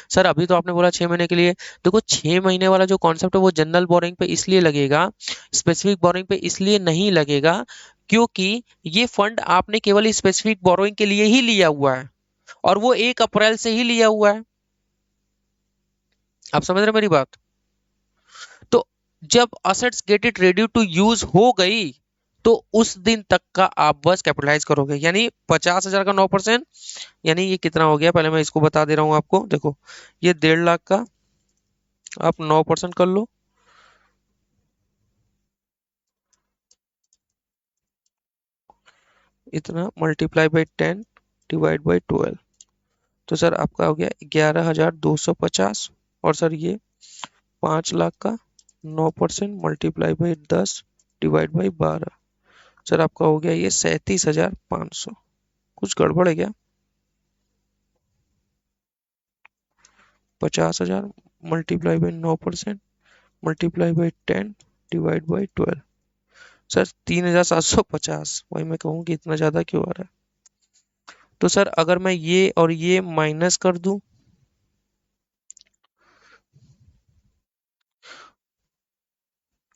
सर अभी तो आपने बोला 6 महीने के लिए। देखो 6 महीने वाला जो कॉन्सेप्ट है वो जनरल बोरिंग पे इसलिए लगेगा, स्पेसिफिक बोरिंग पे इसलिए नहीं लगेगा, क्योंकि ये फंड आपने केवल स्पेसिफिक बोरोइंग के लिए ही लिया हुआ है, और वो 1 अप्रैल से ही लिया हुआ है। आप समझ रहे हैं मेरी बात? तो जब assets get it ready to use हो गई, तो उस दिन तक का आप बस कैपिटलाइज करोगे, यानी 50,000 का 9%, यानी ये कितना हो गया, पहले मैं इसको बता दे रहा हूँ आपको। देखो ये 1.5 लाख का आप 9% कर लो, इतना मल्टीप्लाई बाई 10 डिवाइड बाई 12, तो सर आपका हो गया 11,250। और सर ये 5 लाख का 9% multiply by 10 divide by 12, sir आपका हो गया ये 37,500। कुछ गड़बड़ है क्या? 50,000 multiply by 9% multiply by 10 divide by 12, sir 3,750। वही मैं कहूँ कि इतना ज्यादा क्यों आ रहा है। तो सर अगर मैं ये और ये माइनस कर दूं,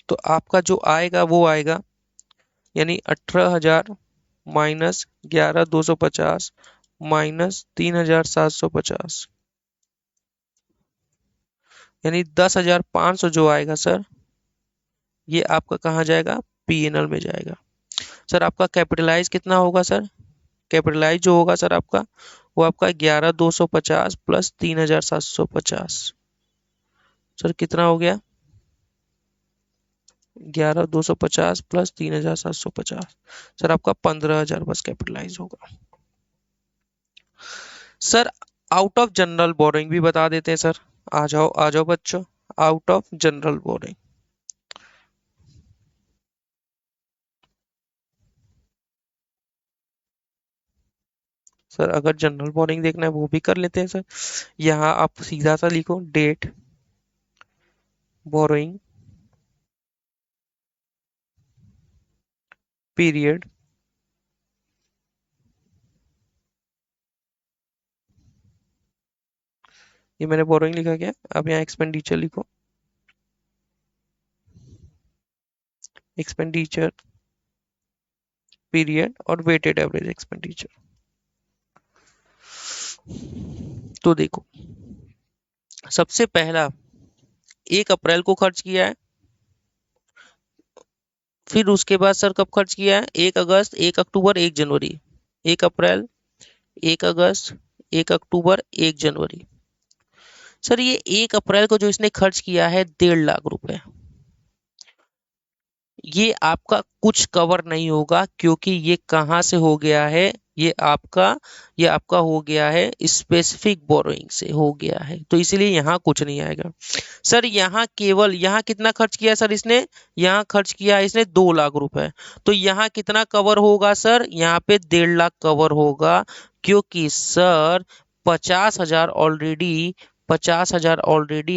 तो आपका जो आएगा वो आएगा, यानी 18,000 माइनस 11,250 माइनस 3,750, यानी 10,500 जो आएगा सर, ये आपका कहाँ जाएगा? पीएनएल में जाएगा। सर आपका कैपिटलाइज कितना होगा सर? कैपिटलाइज जो होगा सर आपका, वो आपका 11,250 प्लस 3,750, सर कितना हो गया? 11,250 प्लस 3,750, सर आपका 15,000 बस कैपिटलाइज होगा। Sir out of general boring भी बता देते हैं सर। आ जाओ बच्चों, out of general borrowing. Sir अगर जनरल बोरिंग देखना है वो भी कर लेते हैं सर। यहाँ आप सीधा सा लिखो डेट बोरोइंग पीरियड, ये मैंने बोरोइंग लिखा क्या, अब यहाँ एक्सपेंडिचर लिखो, एक्सपेंडिचर पीरियड और वेटेड एवरेज एक्सपेंडिचर। तो देखो सबसे पहला 1 अप्रैल को खर्च किया है, फिर उसके बाद सर कब खर्च किया है? 1 अगस्त, 1 अक्टूबर, 1 जनवरी। 1 अप्रैल, 1 अगस्त, 1 अक्टूबर, 1 जनवरी। सर ये 1 अप्रैल को जो इसने खर्च किया है 1.5 लाख रुपए, ये आपका कुछ कवर नहीं होगा, क्योंकि ये कहाँ से हो गया है? ये आपका ये आपका हो गया है स्पेसिफिक बोरोइंग से हो गया है, तो इसलिए यहाँ कुछ नहीं आएगा। सर यहाँ केवल, यहाँ कितना खर्च किया सर इसने? यहाँ खर्च किया इसने 2 लाख रुपए, तो यहाँ कितना कवर होगा सर? यहाँ पे 1.5 लाख कवर होगा, क्योंकि सर 50,000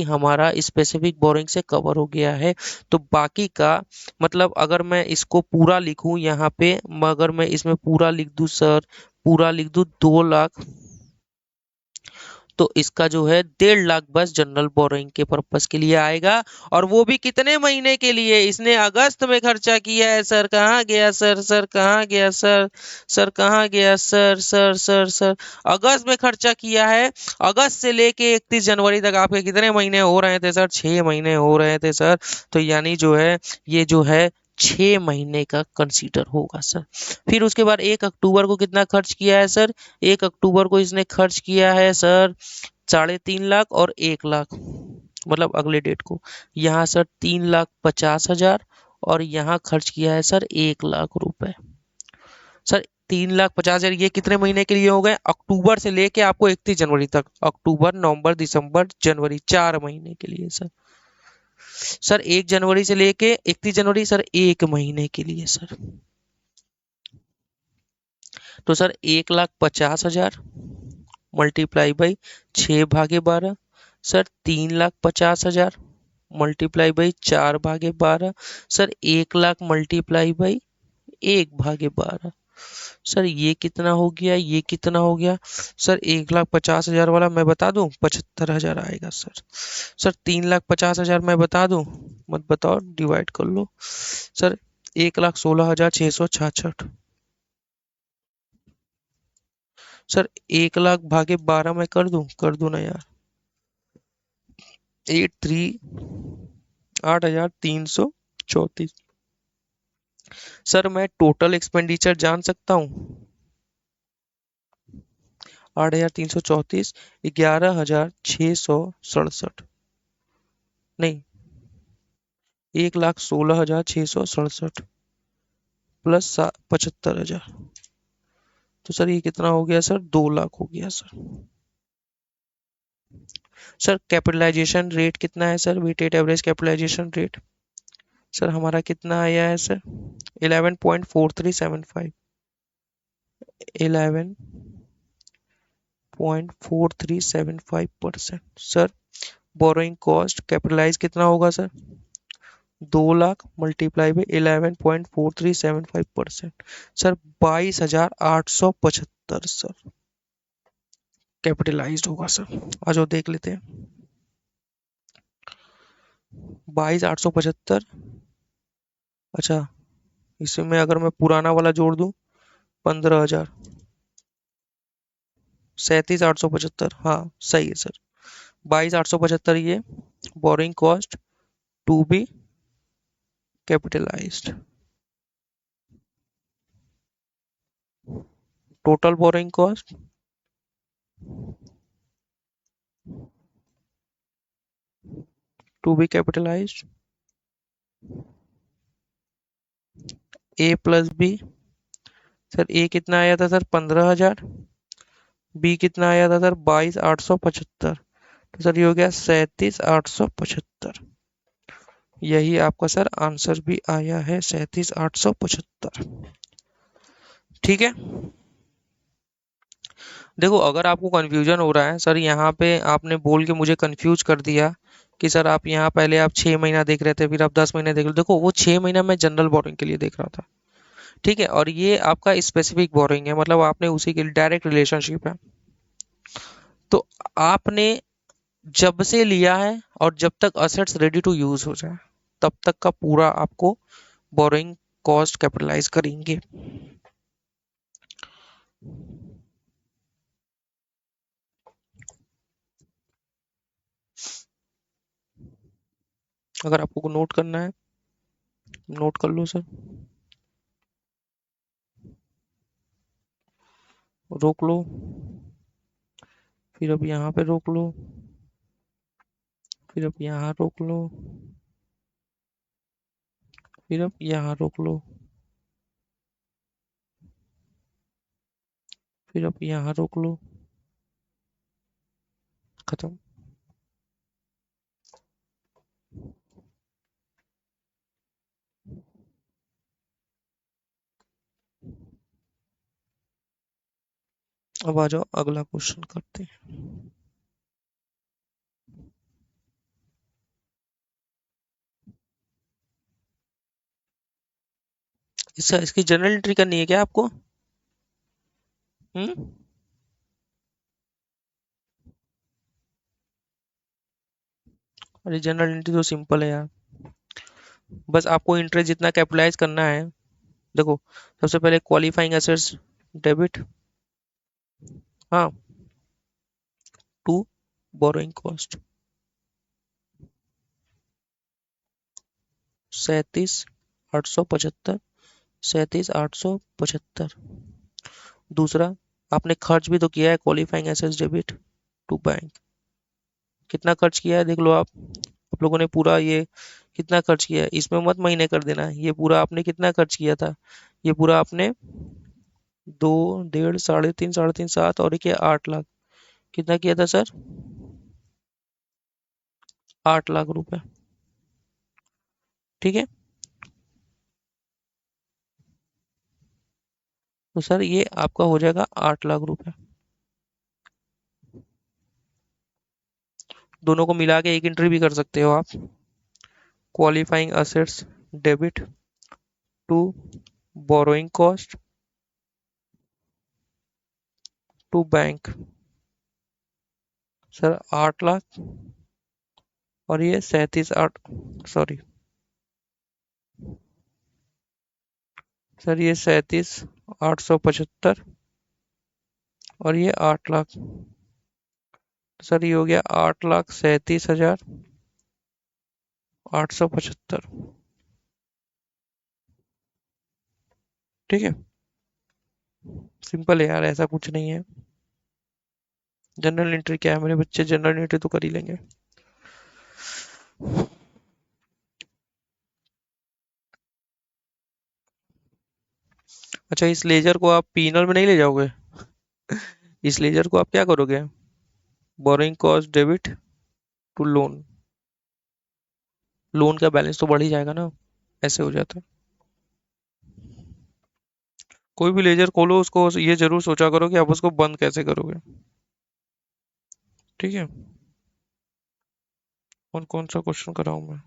हमारा स्पेसिफिक बोरिंग से कवर हो गया है। तो बाकी का मतलब अगर मैं इसको पूरा लिखूं यहाँ पे, मगर मैं इसमें पूरा लिख दूं सर, पूरा लिख दूं 2 लाख, तो इसका जो है 1.5 लाख बस जनरल बोरोइंग के पर्पस के लिए आएगा। और वो भी कितने महीने के लिए? इसने अगस्त में खर्चा किया है सर, कहाँ गया सर? सर कहाँ गया सर? सर कहाँ गया सर? सर अगस्त में खर्चा किया है। अगस्त से लेके 31 जनवरी तक आपके कितने महीने हो रहे थे सर? 6 महीने हो रहे थे सर। तो यानी जो है ये जो है 6 महीने का कंसीडर होगा सर। फिर उसके बाद 1 अक्टूबर को कितना खर्च किया है सर? 1 अक्टूबर को इसने खर्च किया है सर 3.5 लाख और 1 लाख, मतलब अगले डेट को। यहाँ सर 3,50,000 और यहाँ खर्च किया है सर 1 लाख रुपए। सर 3,50,000 ये कितने महीने के लिए हो गए? अक्टूबर से लेके आपको 31 जनवरी तक, अक्टूबर, नवंबर, दिसंबर, जनवरी, 4 महीने के लिए सर। सर 1 जनवरी से लेके 31 जनवरी, सर 1 महीने के लिए सर। तो sir 1,50,000 multiply by 6/12, sir 3,50,000 multiply by 4/12, sir 1 lakh multiply by 1/12, sir ये कितना हो गया, ये कितना हो गया? सर 1,50,000 वाला मैं बता दूं, 75,000 आएगा सर। सर 3,50,000 मैं बता दूं, मत बताओ, डिवाइड कर लो। सर 1,16,666। सर 1,00,000 भागे 12 मैं कर दूं ना यार। 8,334। सर मैं टोटल एक्सपेंडिचर जान सकता हूँ? 8,334, 11,667। नहीं, 1,16,667 प्लस 75,000। तो सर ये कितना हो गया सर? 2 लाख हो गया सर। सर कैपिटलाइजेशन रेट कितना है sir? Weighted average capitalisation rate sir हमारा कितना आया है sir? 11.4375। 11.4375%। Sir borrowing cost capitalize कितना होगा sir? 2 lakh multiply by 11.4375%। Sir 22,875 sir capitalized होगा सर। आज वो देख लेते हैं। 22,875। अच्छा, इसमें अगर मैं पुराना वाला जोड़ दूं, 15,000। 37,875, हाँ सही है सर। 22,875 ये borrowing cost to be capitalised. Total borrowing cost to be capitalised, A plus B. Sir A कितना आया था सर? 15,000। बी कितना आया था सर? 22,875। तो सर ये हो गया 37,875। यही आपका सर आंसर भी आया है, 37,875। ठीक है। देखो अगर आपको कंफ्यूजन हो रहा है सर, यहाँ पे आपने बोल के मुझे कंफ्यूज कर दिया कि सर आप यहाँ पहले आप 6 महीना देख रहे थे, फिर आप 10 महीने देख रहे, देखो वो 6 महीना मैं जनरल बोरिंग के लिए देख रहा था। ठीक है, और ये आपका स्पेसिफिक बोरिंग है, मतलब आपने उसी के डायरेक्ट रिलेशनशिप है। तो आपने जब से लिया है और जब तक असेट्स रेडी टू यूज हो जाए, तब तक का पूरा आपको बोरोइंग कॉस्ट कैपिटलाइज करेंगे। अगर आपको नोट करना है, नोट कर लो सर। रोक लो, फिर अब यहाँ पे रोक लो, फिर अब यहाँ रोक लो, फिर अब यहाँ रोक लो, फिर अब यहाँ रोक लो। खत्म। अब आ जाओ, अगला क्वेश्चन करते हैं। इसकी जनरल एंट्री करनी है क्या आपको? हम्म। अरे जनरल एंट्री तो सिंपल है यार, बस आपको इंटरेस्ट जितना कैपिटलाइज करना है। देखो सबसे पहले क्वालिफाइंग एसेट्स डेबिट, हाँ, टू बोरोइंग कॉस्ट 37,875। 37,875। दूसरा, आपने खर्च भी तो किया है, qualifying assets debit to bank. कितना खर्च किया है देख लो आप लोगों ने पूरा ये कितना खर्च किया है, इसमें मत महीने कर देना, ये पूरा आपने कितना खर्च किया था? ये पूरा आपने 2, 1.5, 3.5, 3.5, 7 और एक 8 लाख, कितना किया था सर? 8 लाख रुपए। ठीक है, तो सर ये आपका हो जाएगा 8 लाख रुपए। दोनों को मिला के एक एंट्री भी कर सकते हो आप, qualifying assets debit to borrowing cost to bank, sir 8 lakh, और ये 37 8, सॉरी सर ये 37,875, और ये 8 लाख। सर ये हो गया 8,37,875। ठीक है, सिंपल है यार, ऐसा कुछ नहीं है। जनरल एंट्री क्या है मेरे बच्चे, जनरल एंट्री तो कर ही लेंगे। अच्छा, इस लेजर को आप पीनल में नहीं ले जाओगे? इस लेजर को आप क्या करोगे? Borrowing cost debit to loan, loan का बैलेंस तो बढ़ ही जाएगा ना, ऐसे हो जाता है। कोई भी लेजर खोलो, उसको ये जरूर सोचा करो कि आप उसको बंद कैसे करोगे। ठीक है, और कौन सा क्वेश्चन कराऊं मैं?